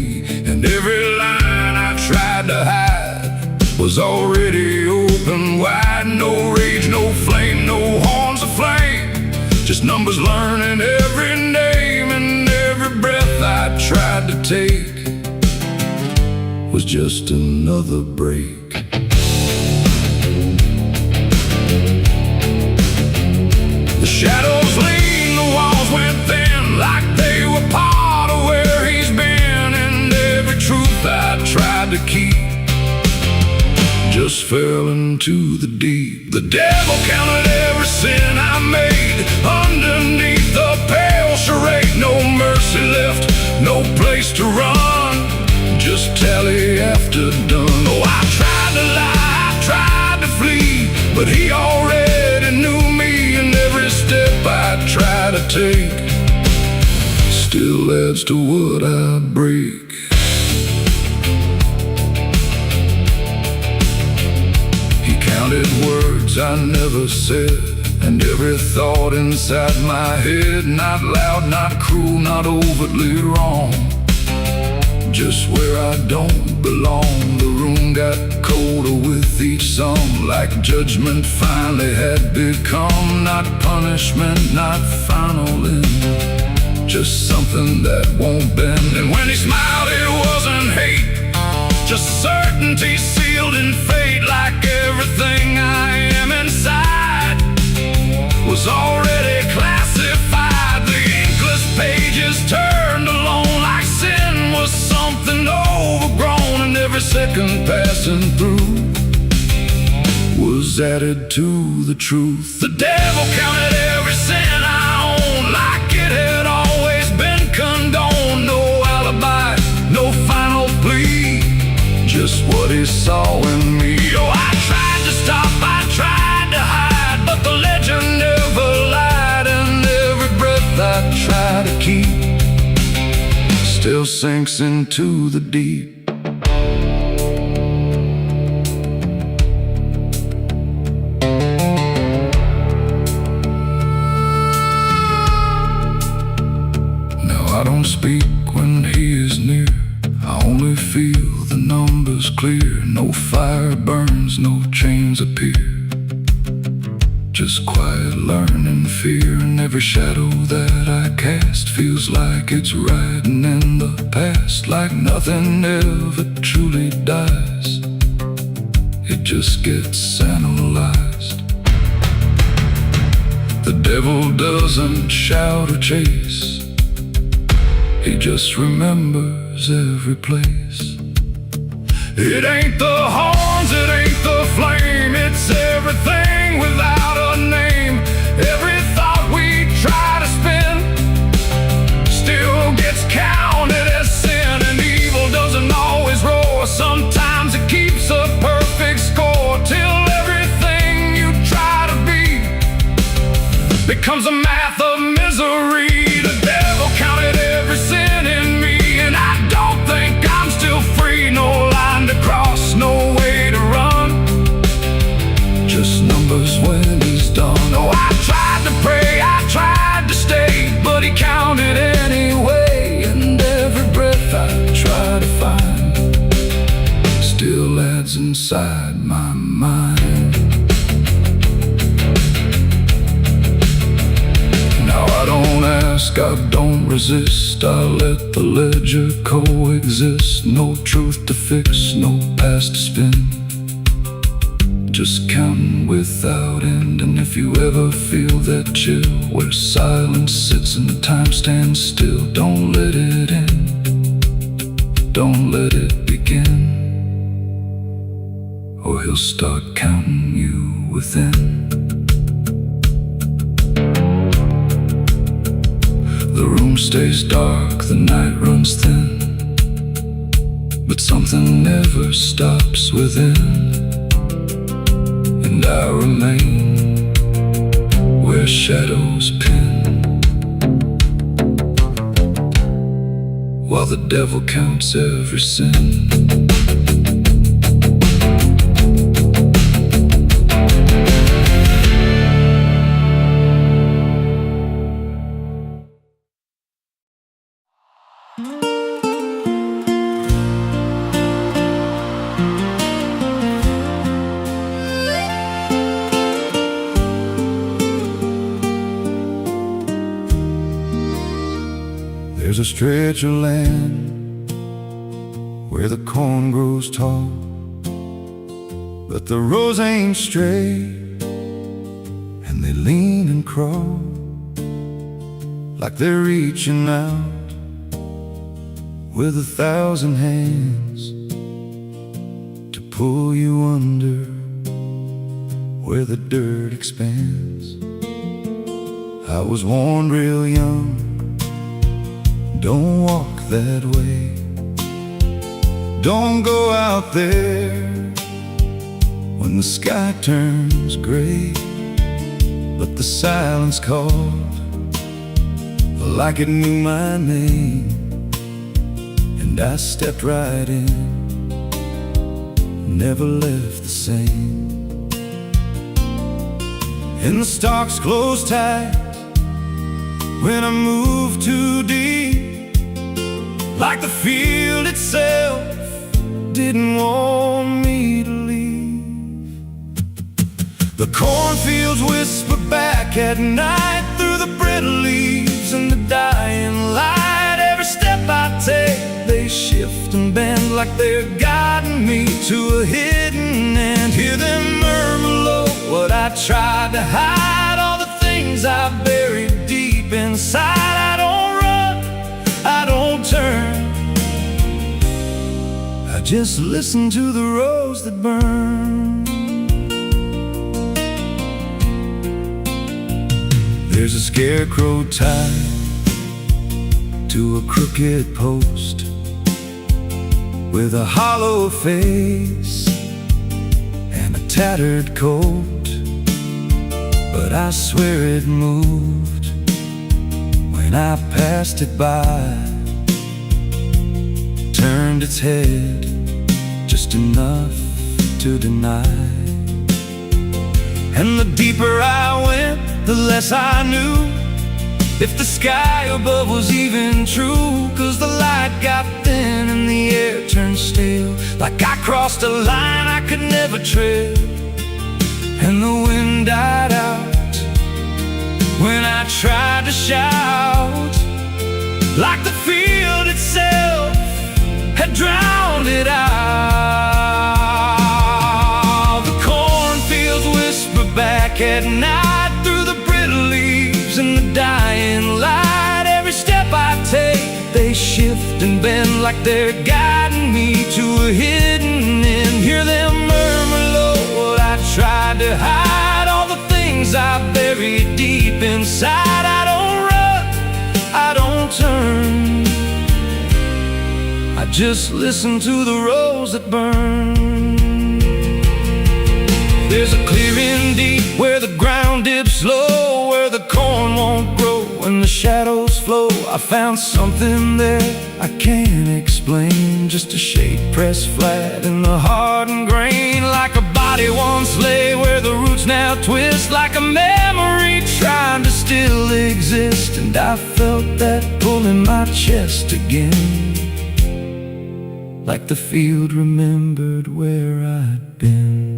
And every line I tried to hide was already open wide. No rage, no flame, no horns of flame, just numbers learning every name. And every breath I tried to take was just another break. The shadows lean, the walls went thin, like they were part of where he's been. And every truth I tried to keep just fell into the deep. The devil counted every sin I made underneath the pale charade. No mercy left, no place to run, just tally after done. Oh, I tried to lie, I tried to flee, but he already knew me. And every step I try to take still adds to what I break. He counted words I never said, and every thought inside my head, not loud, not cruel, not overtly wrong, just where I don't belong. The room got colder with each song, like judgment finally had become not punishment, not final end, just something that won't bend. And when he smiled, it wasn't hate, just certainty sealed in fate. Like everything I am inside was already classified. The inkless pages turned alone, like sin was something overgrown. And every second passing through was added to the truth. The devil counted every sin I owned, like it had always been condoned. No alibi, no final plea, just what he saw in me. Oh, I tried to stop, I tried to hide, but the legend never lied. And every breath I try to keep still sinks into the deep. Now I don't speak when he is near, I only feel the numbers clear. No fire burns, no chains appear, just quiet learning fear. And every shadow that I cast feels like it's riding in the past, like nothing ever truly dies, it just gets analyzed. The devil doesn't shout or chase, he just remembers every place. It ain't the horns, it ain't the flame, it's everything comes the math of misery. The devil counted every sin in me, and I don't think I'm still free. No line to cross, no way to run, just numbers when he's done. Oh, I tried to pray, I tried to stay, but he counted anyway. And every breath I try to find still adds inside my mind. Now I don't ask, I don't resist, I let the ledger coexist. No truth to fix, no past to spin, just counting without end. And if you ever feel that chill where silence sits and time stands still, don't let it end, don't let it begin, or he'll start counting you within. The room stays dark, the night runs thin, but something never stops within. And I remain where shadows pin, while the devil counts every sin. There's a stretch of land where the corn grows tall, but the rows ain't straight, and they lean and crawl like they're reaching out with 1,000 hands to pull you under where the dirt expands. I was warned real young, don't walk that way, don't go out there when the sky turns gray. But the silence called like it knew my name, and I stepped right in, never left the same. And the stalks closed tight when I moved too deep, like the field itself didn't want me to leave. The cornfields whisper back at night through the brittle leaves and the dying light. Every step I take, they shift and bend like they're guiding me to a hidden end. Hear them murmur low what I tried to hide, all the things I buried deep inside. I don't run, I don't turn, I just listen to the rose that burn. There's a scarecrow tied to a crooked post with a hollow face and a tattered coat, but I swear it moved when I passed it by, turned its head just enough to deny. And the deeper I went, the less I knew if the sky above was even true. 'Cause the light got thin and the air turned stale, like I crossed a line I could never tread. And the wind died out when I tried to shout, like the field itself had drowned it out. The cornfields whisper back at night through the brittle leaves and the dying light. Every step I take, they shift and bend like they're guiding me to a hidden end. Hear them murmur low what I tried to hide, all the things I buried deep inside. I don't run, I don't turn, I just listen to the rose that burn. There's a clearing deep where the ground dips low, where the corn the shadows flow, I found something there I can't explain. Just a shade pressed flat in the hardened grain, like a body once lay where the roots now twist, like a memory trying to still exist. And I felt that pull in my chest again, like the field remembered where I'd been.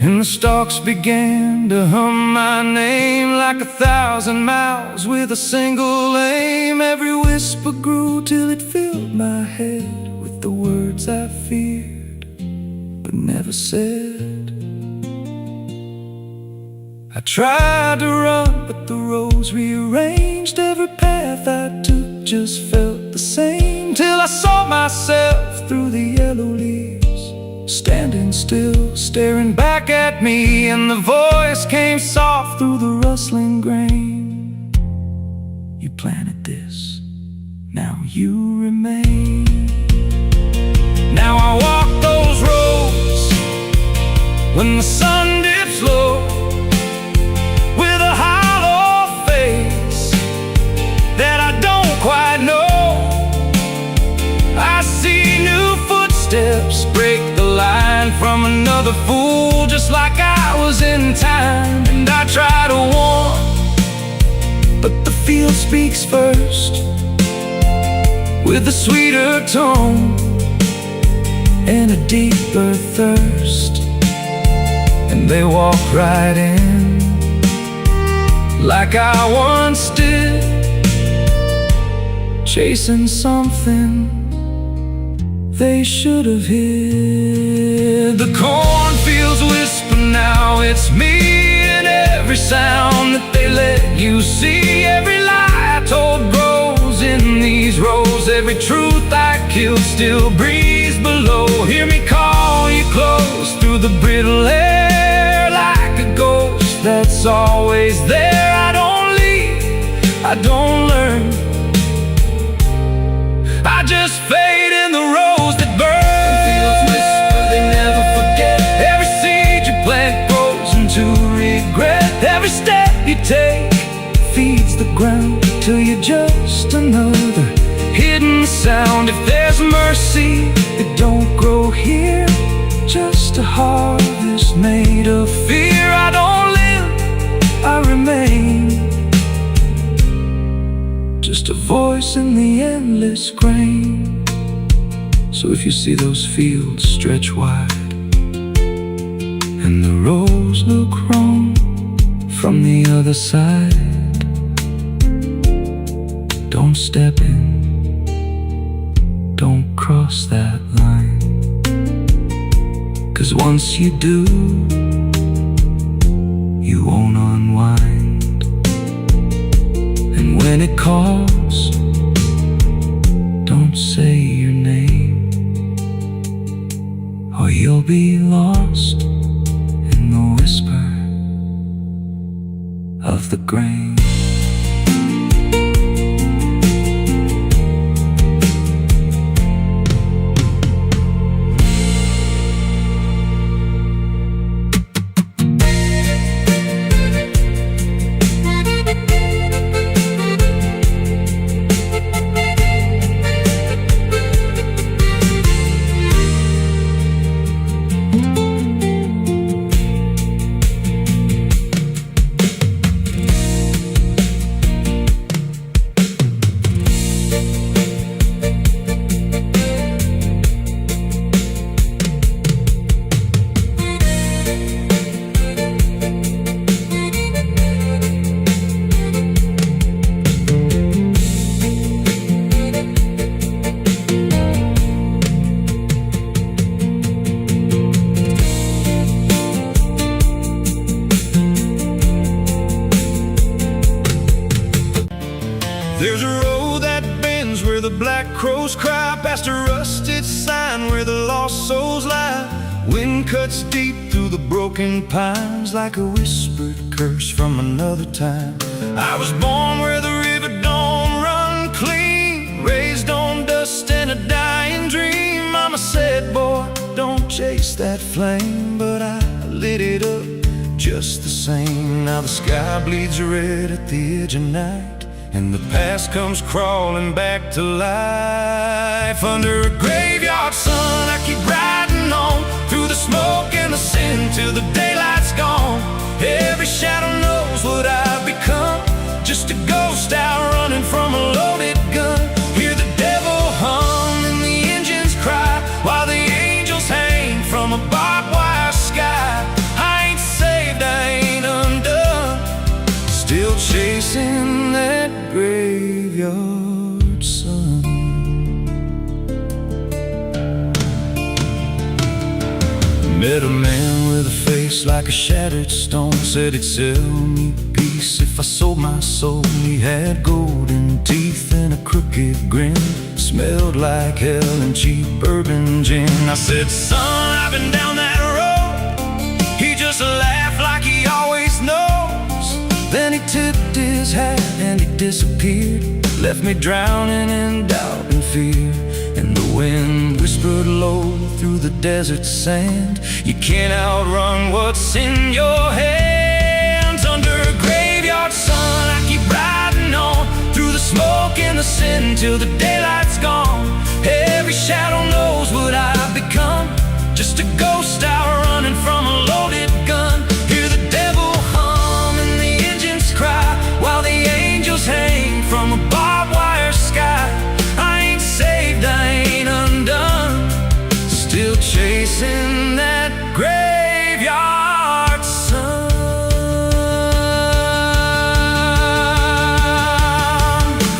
And the stalks began to hum my name, like 1,000 miles with a single aim. Every whisper grew till it filled my head with the words I feared but never said. I tried to run, but the roads rearranged. Every path I took just felt the same, till I saw myself through the yellow leaves, standing still, staring back at me. And the voice came soft through the rustling grain: you planted this, now you remain. Now I walk those roads when the sun dips low, with a hollow face that I don't quite know. I see new footsteps break the line from another fool, just like I was in time. And I try to warn, but the field speaks first, with a sweeter tone and a deeper thirst. And they walk right in, like I once did, chasing something they should have hid. The cornfields whisper now, it's me. And every sound that they let you see, every lie I told grows in these rows. Every truth I killed still breathes below. Hear me call you close through the brittle air, like a ghost that's always there. I don't leave, I don't learn, I just fade in the rows that burn. Fields whisper, they never forget. Every seed you plant grows into regret. Every step you take feeds the ground till you're just another hidden sound. If there's mercy, it don't grow here, just a harvest made of fear. I don't live, I remain, just a voice in the endless grain. So if you see those fields stretch wide, and the rows look wrong from the other side, don't step in, don't cross that line. 'Cause once you do, you won't unwind. And when it calls, don't say your name, or you'll be lost in the whisper of the grain. There's a road that bends where the black crows cry, past a rusted sign where the lost souls lie. Wind cuts deep through the broken pines, like a whispered curse from another time. I was born where the river don't run clean, raised on dust and a dying dream. Mama said, boy, don't chase that flame, but I lit it up just the same. Now the sky bleeds red at the edge of night, and the past comes crawling back to life. Under a graveyard sun, I keep riding on through the smoke and the sin till the daylight's gone. Every shadow knows what I've become, just a ghost out running from a loaded gun. Hear the devil hum and the engines cry, while the angels hang from a barbed wire sky. I ain't saved, I ain't undone, still chasing that graveyard sun. Met a man with a face like a shattered stone, said he'd sell me peace if I sold my soul. He had golden teeth and a crooked grin, smelled like hell and cheap bourbon gin. I said, son, I've been down that road. He just laughed like he always knows. Then he tipped his hat and he disappeared, left me drowning in doubt and fear. And the wind whispered low through the desert sand, you can't outrun what's in your hands. Under a graveyard sun, I keep riding on through the smoke and the sin till the daylight's gone. Every shadow knows what I've become, just a ghost out running from a loaded gun. Hear the devil hum and the engines cry, while the angels hang from a barbed wire sky. I ain't saved, I ain't undone, still chasing that graveyard sun.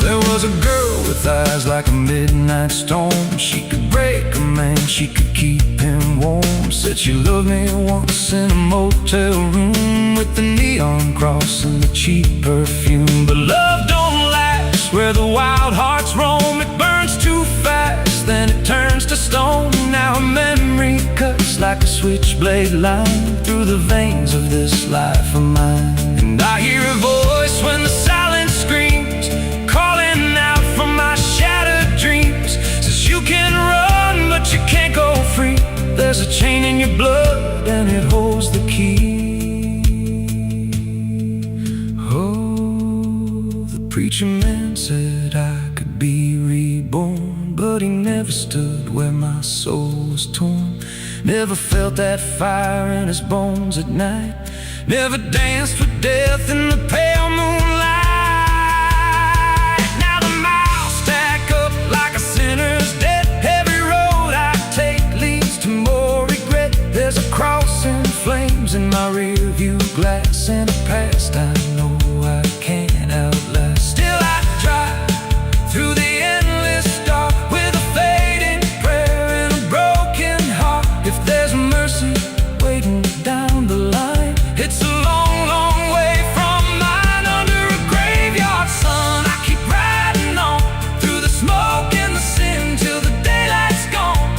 There was a girl with eyes like a midnight storm. She could break a man, she could keep him warm. Said she loved me once in a motel room, with the neon cross and the cheap perfume. But love don't last where the wild hearts roam. It burns too fast, then it turns to stone. Now a memory cuts like a switchblade line through the veins of this life of mine. And I hear a voice when the silence screams, calling out from my shattered dreams. Says you can run, but you can't go free. There's a chain in your blood and it holds the key. Oh, the preacher man said I could be reborn, but he never stood where my soul was torn. Never felt that fire in his bones at night, never danced with death in the pale moonlight. Now the miles stack up like a sinner's debt. Every road I take leads to more regret. There's a cross in flames in my rear view glass, and a past I know I can't outlast. Still I drive through the endless dark with a fading prayer and a broken heart. If there's mercy waiting down the line, it's a long, long way from mine. Under a graveyard sun, I keep riding on through the smoke and the sin till the daylight's gone.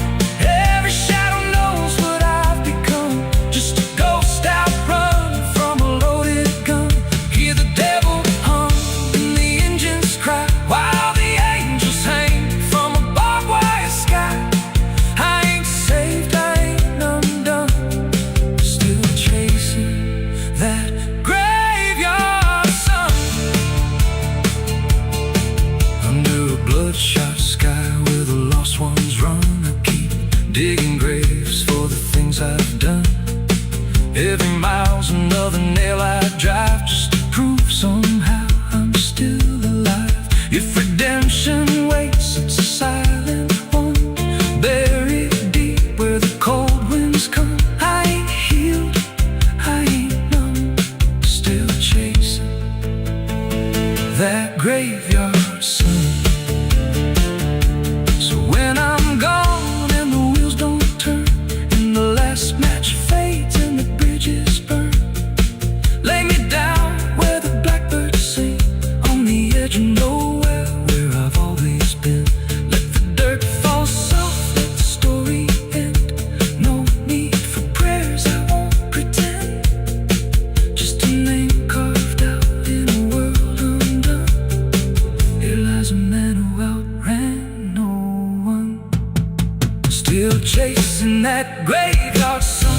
Every shadow knows what I've become, just a ghost out running from a loaded gun. Hear the devil hum and the engines cry, while the angels hang from a barbed wire sky. I ain't saved, I ain't undone, still chasing that graveyard sun. Under a bloodshot sky where the lost ones run, I keep digging graves for the things I've done. Every mile's another nail I drive, just to prove somehow I'm still alive. If redemption waits, it's a silent one, buried deep where the cold winds come. I ain't healed, I ain't numb, still chasing that graveyard sun. So when I'm gone and the wheels don't turn, and the last match fades and the bridges burn, lay me down where the blackbirds sing, on the edge of nowhere where I've always been. Let the dirt fall soft, let the story end. No need for prayers, I won't pretend, just a name carved out in a world undone. Here lies a man who outran no one, still chasing that graveyard sun.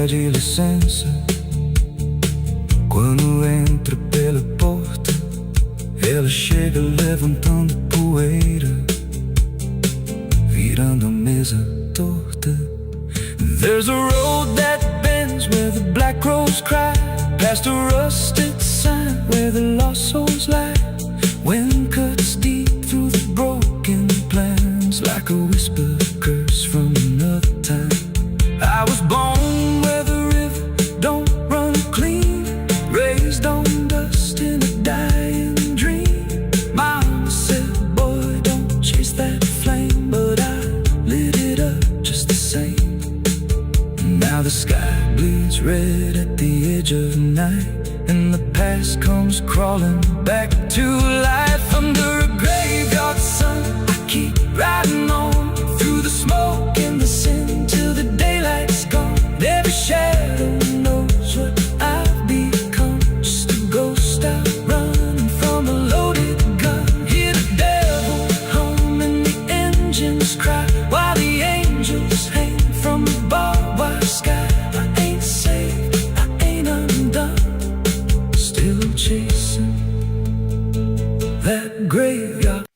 de licença. Quando entra pela porta, ela chega levantando poeira, virando a mesa torta. There's a road that bends where the black crows cry, past a rusted sign where the lost souls lie. Wind cuts deep through the broken plans, like a whispered curse from another time. I was born where the river don't run clean, raised on dust in a dying dream. Mama said, boy, don't chase that flame, but I lit it up just the same. Now the sky bleeds red at the edge of night, and the past comes crawling back to life. Under a graveyard sun, I keep riding on through the smoke and the sin till the daylight's gone. Every shadow knows what I've become, just a ghost out running from a loaded gun. Hear the devil hum and the engines cry, while the angels hang from the barbed wire sky. I ain't saved, I ain't undone, still chasing that graveyard.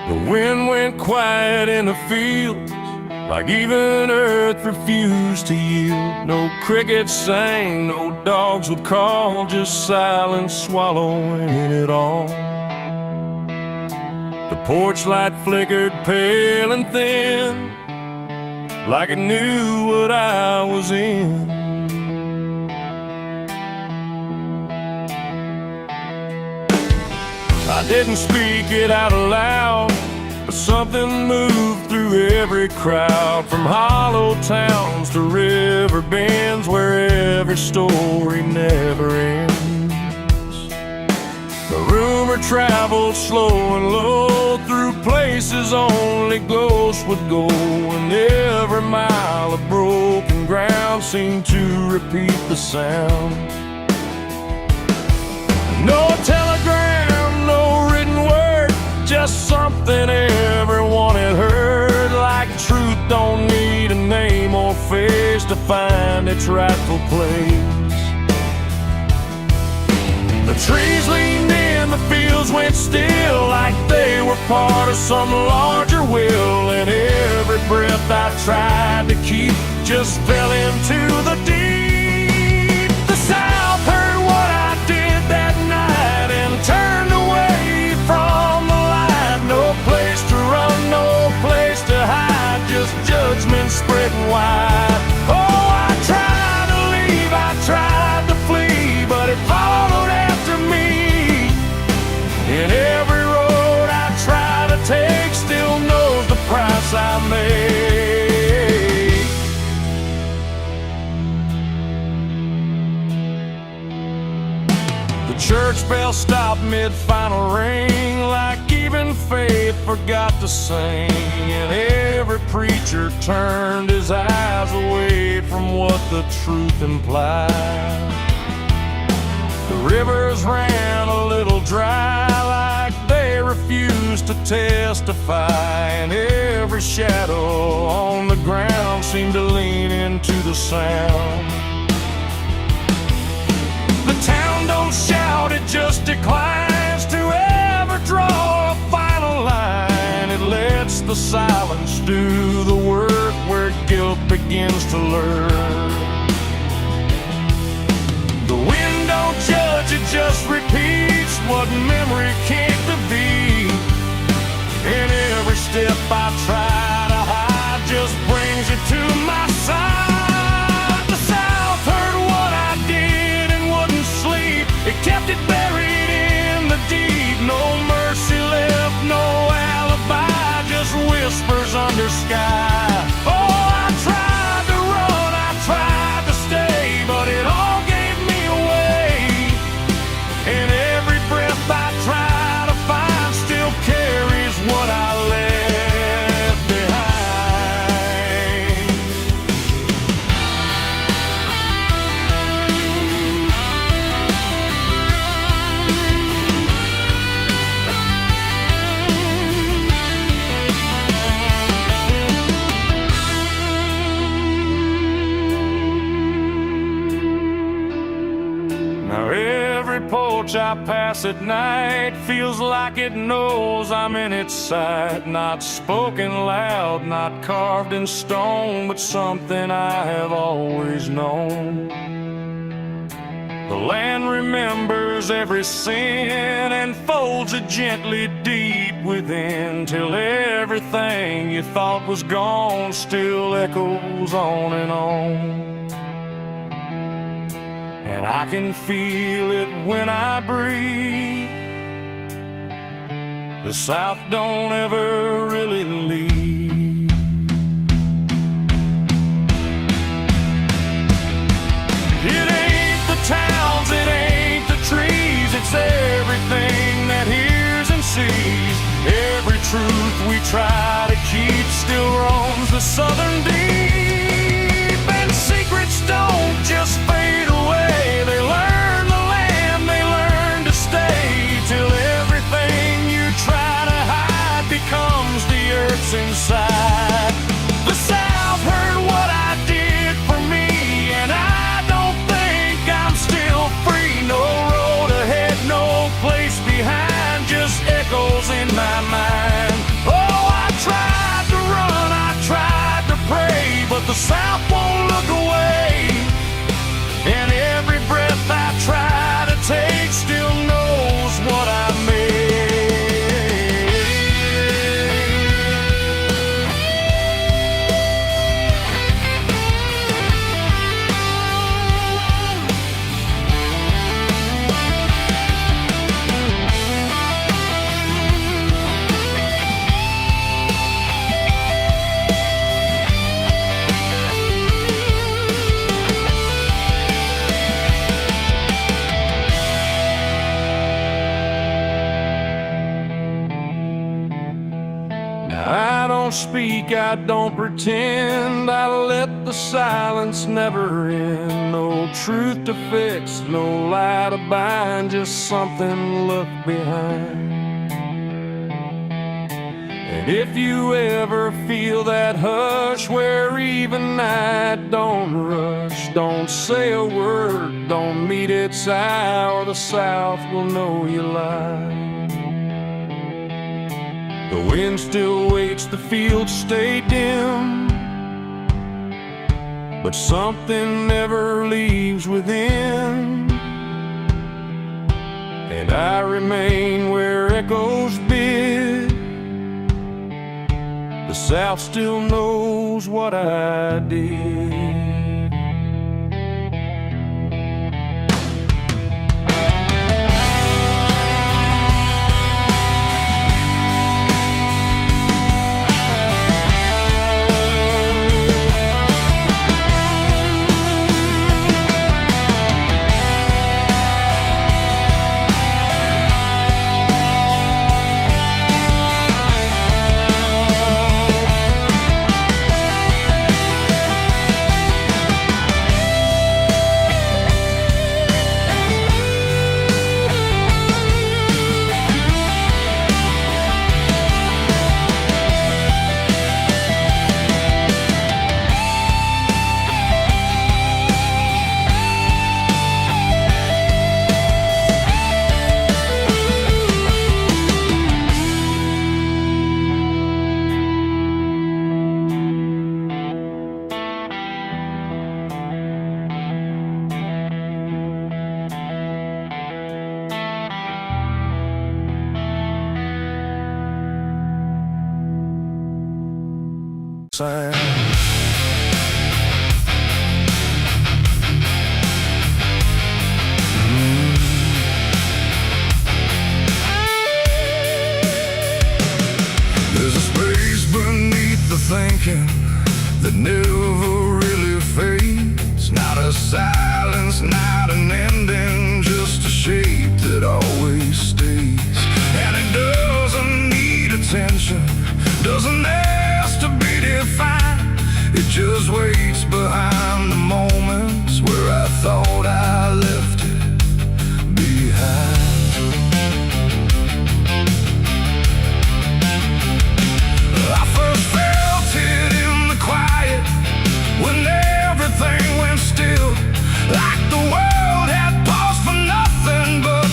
The wind went quiet in the fields, like even earth refused to yield. No crickets sang, no dogs would call, just silence swallowing it all. The porch light flickered pale and thin, like it knew what I was in. I didn't speak it out loud, but something moved through every crowd, from hollow towns to river bends, where every story never ends. The rumor traveled slow and low through places only ghosts would go, and every mile of broken ground seemed to repeat the sound. No telegram, no written word, just something everyone had heard, like truth don't need a name or face to find its rightful place. The trees leaned in, the fields went still, like they were part of some larger will, and every breath I tried to keep just fell into the deep. The South heard what I did that night and turned away from the light. No place to run, no place to hide, just judgment spreading wide. Oh, I tried to leave, I tried to flee, but it followed after me. And every road I try to take still knows the price I made. The church bell stopped mid-final ring, like even faith forgot to sing, and every preacher turned his eyes away from what the truth implied. The rivers ran a little dry, like they refused to testify, and every shadow on the ground seemed to lean into the sound. The town don't shout, it just declines to ever draw a final line. It lets the silence do the work where guilt begins to lurk. The wind don't judge, it just repeats what memory can't defeat. And every step I try to hide just brings you to my side. The South heard what I did and wouldn't sleep, it kept it buried in the deep. No mercy left, no alibi, just whispers under sky. Oh, I tried to run, I tried to stay, but it all gave me away. And every breath I try to find still carries what I left behind. porch I pass at night feels like it knows I'm in its sight. Not spoken loud, not carved in stone, but something I have always known. The land remembers every sin and folds it gently deep within, till everything you thought was gone still echoes on and on. And I can feel it when I breathe. The South don't ever really leave. It ain't the towns, it ain't the trees, it's everything that hears and sees. Every truth we try to keep still roams the southern deep. And secrets don't just fade away, they learn the land, they learn to stay, till everything you try to hide becomes the earth's inside. The South heard what I did for me, and I don't think I'm still free. No road ahead, no place behind, just echoes in my mind. Oh, I tried to run, I tried to pray, but the South won't look away. And every breath I try to take still knows what I made. I don't speak, I don't pretend, I let the silence never end. No truth to fix, no lie to bind, just something left behind. And if you ever feel that hush where even night don't rush, don't say a word, don't meet its eye, or the South will know you lied. The wind still waits, the fields stay dim, but something never leaves within. And I remain where echoes bid. The South still knows what I did. There's a space beneath the thinking that never really fades. Not a silence, not an ending, just a shape that always stays. And it doesn't need attention, doesn't ask to be defined. It just waits behind the moments where I thought I left it behind. I first felt it in the quiet, when everything went still, like the world had paused for nothing but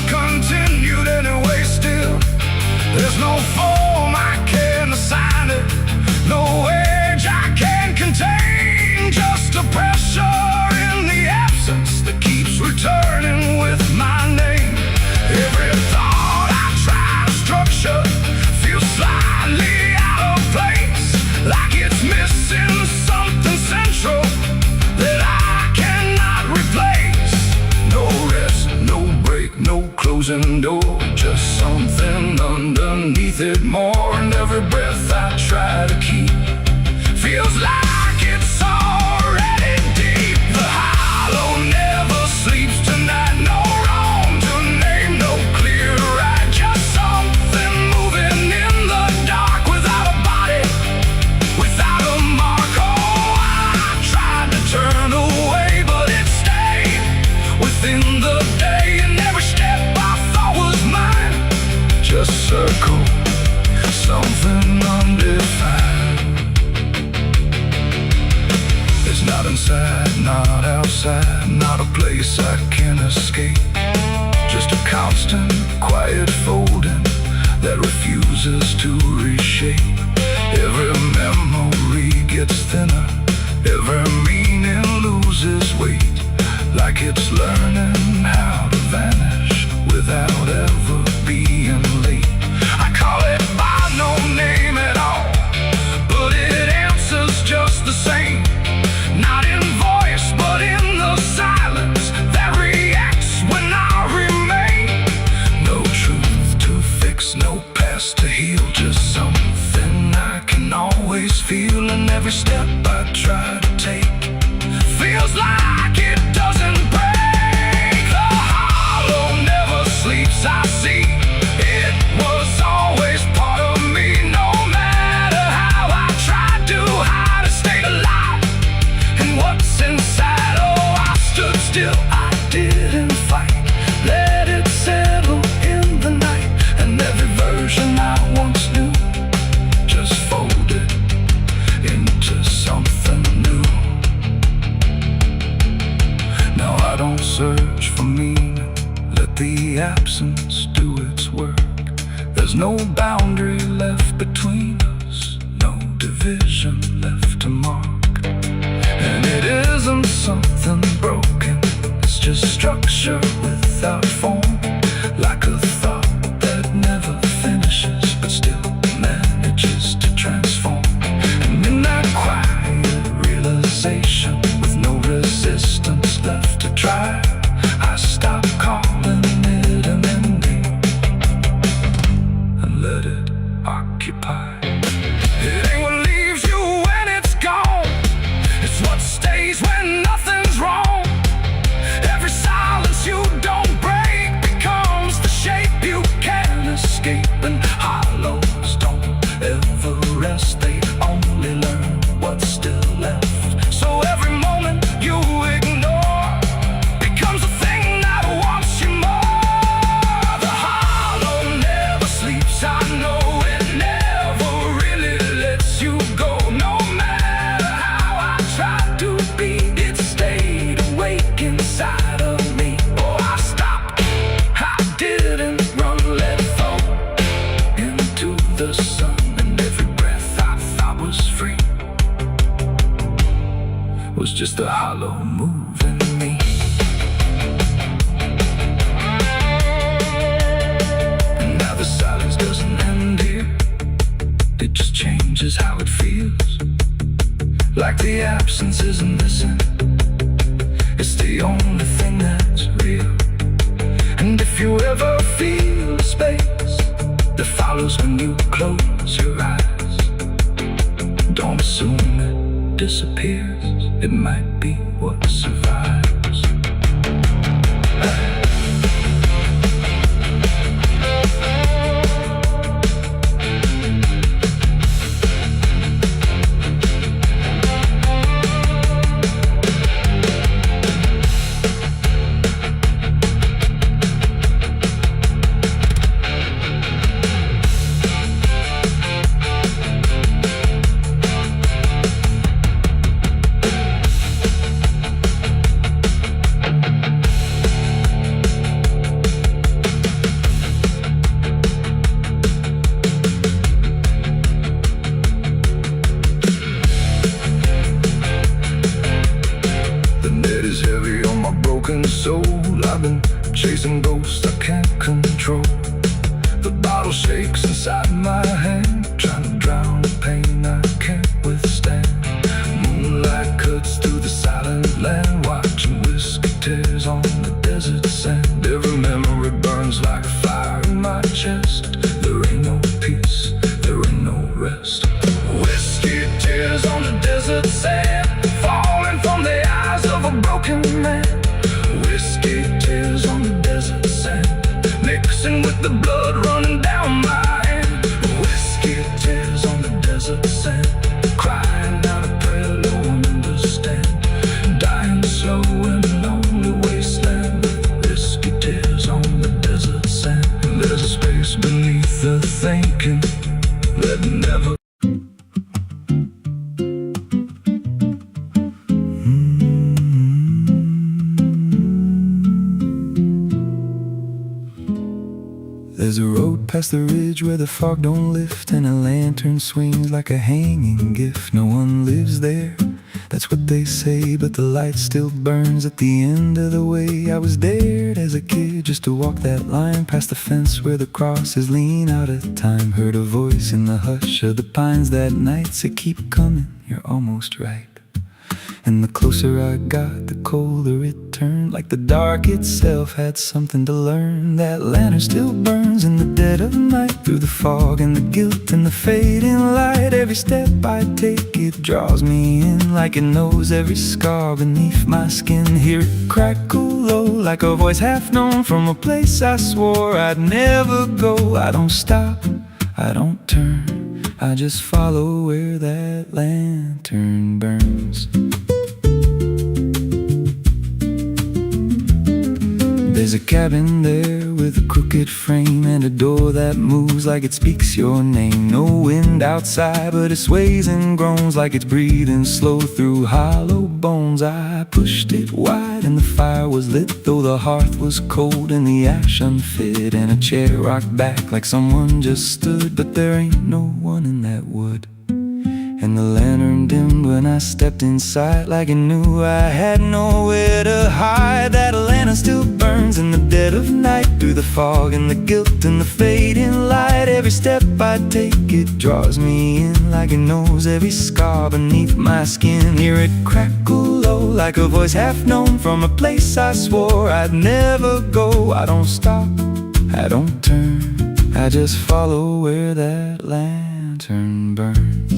a pressure in the absence that keeps returning with my name. Every thought I try to structure feels slightly out of place, like it's missing something central that I cannot replace. No rest, no break, no closing door, just something underneath it more. And every breath I try to keep feels like it's already deep. The hollow never sleeps tonight. No wrong to name, no clear right, just something moving in the dark without a body, without a mark. Oh, I tried to turn away, but it stayed within the day. And every step I thought was mine just circled something undefined. It's not inside, not outside, not a place I can escape. Just a constant, quiet folding that refuses to reshape. Every memory gets thinner, every meaning loses weight, like it's learning how to vanish without ever being late. I call it by no name at all, but it answers just the same. Not in voice, but in the silence that reacts when I remain. No truth to fix, no past to heal, just something I can always feel. And every step I try to take feels like it doesn't break. The hollow never sleeps, I see. It was always part of me, no matter how I tried to hide a state alive. And what's inside, oh, I stood still, I didn't fight. Let it settle in the night. And every version I once knew just folded into something new. Now I don't search for meaning, let the absence do its work. There's no boundary left between us, no division left to mark. And it isn't something broken, it's just structure without form, like a thought that never finishes but still manages to transform. And in that quiet realization, with no resistance left to try, I stop calling it an ending and let it occupy. It ain't what leaves you when it's gone, it's what stays when nothing's wrong. Every silence you don't break becomes the shape you can't escape. And hollows don't ever rest, they only learn what's still left. So every moment you ignore becomes a thing that wants you more. The hollow never sleeps, I know it never really lets you go. No matter how I tried to be, it stayed awake inside of me. Oh, I stopped, I didn't run, let it fall into the sun. And every breath I thought was free was just a hollow moving me. And now the silence doesn't end here, it just changes how it feels. Like the absence isn't missing, it's the only thing that's real. And if you ever feel a space that follows when you close your eyes, don't assume it disappears, it might be what survives. is heavy on my broken soul. I've been chasing ghosts I can't control. The bottle shakes inside my hand, trying to drown the pain I can't withstand. Moonlight cuts through the silent land, watching whiskey tears on the desert sand. Every memory burns like fire in my chest. There ain't no peace, there ain't no rest. Whiskey tears on the desert sand, falling from the eyes of a broken man. Whiskey tears on the desert sand, mixing with the blood running down my hand. Whiskey tears on the desert sand, crying out a prayer no one understands. Dying slow in a lonely wasteland, whiskey tears on the desert sand. There's a space beneath the thinking that never. There's a road past the ridge where the fog don't lift, and a lantern swings like a hanging gift. No one lives there, that's what they say, but the light still burns at the end of the way. I was dared as a kid just to walk that line, past the fence where the crosses lean out of time. Heard a voice in the hush of the pines that night say, keep coming, you're almost right. And the closer I got, the colder it turned, like the dark itself had something to learn. That lantern still burns in the dead of night, through the fog and the guilt and the fading light. Every step I take, it draws me in, like it knows every scar beneath my skin. Hear it crackle low, like a voice half known, from a place I swore I'd never go. I don't stop, I don't turn, I just follow where that lantern burns. There's a cabin there with a crooked frame, and a door that moves like it speaks your name. No wind outside, but it sways and groans like it's breathing slow through hollow bones. I pushed it wide and the fire was lit, though the hearth was cold and the ash unfit, and a chair rocked back like someone just stood. But there ain't no one in that wood. And the lantern dimmed when I stepped inside, like it knew I had nowhere to hide. That lantern still burns in the dead of night, through the fog and the guilt and the fading light. Every step I take, it draws me in, like it knows every scar beneath my skin. Hear it crackle low, like a voice half known, from a place I swore I'd never go. I don't stop, I don't turn, I just follow where that lantern burns.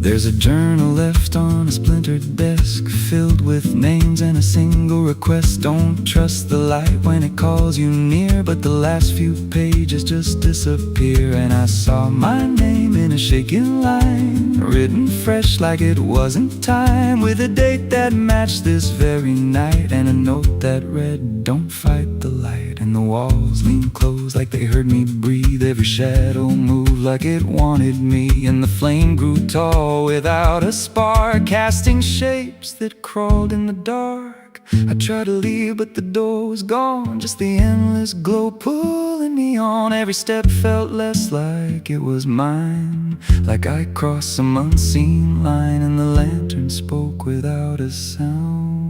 There's a journal left on a splintered desk, filled with names and a single request. Don't trust the light when it calls you near, but the last few pages just disappear. And I saw my name in a shaking line, written fresh like it wasn't time, with a date that matched this very night, and a note that read, don't fight the light. And the walls leaned close like they heard me breathe. Every shadow moved like it wanted me, and the flame grew tall without a spark, casting shapes that crawled in the dark. I tried to leave, but the door was gone, just the endless glow pulling me on. Every step felt less like it was mine, like I crossed some unseen line, and the lantern spoke without a sound.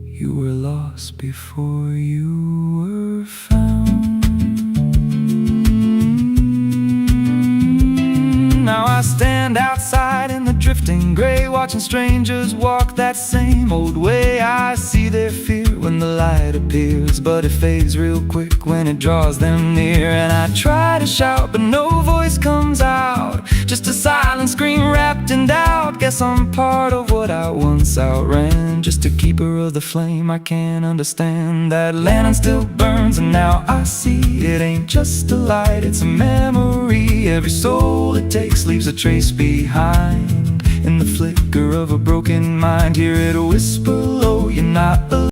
You were lost before you were found. Now I stand outside in the drifting gray, watching strangers walk that same old way. I see their fear when the light appears, but it fades real quick when it draws them near. And I try to shout, but no voice comes out, just a silent scream wrapped in doubt. Guess I'm part of what I once outran, just a keeper of the flame I can't understand. That lantern still burns, and now I see it ain't just a light, it's a memory. Every soul it takes leaves a trace behind, in the flicker of a broken mind. Hear it whisper low, you're not alone.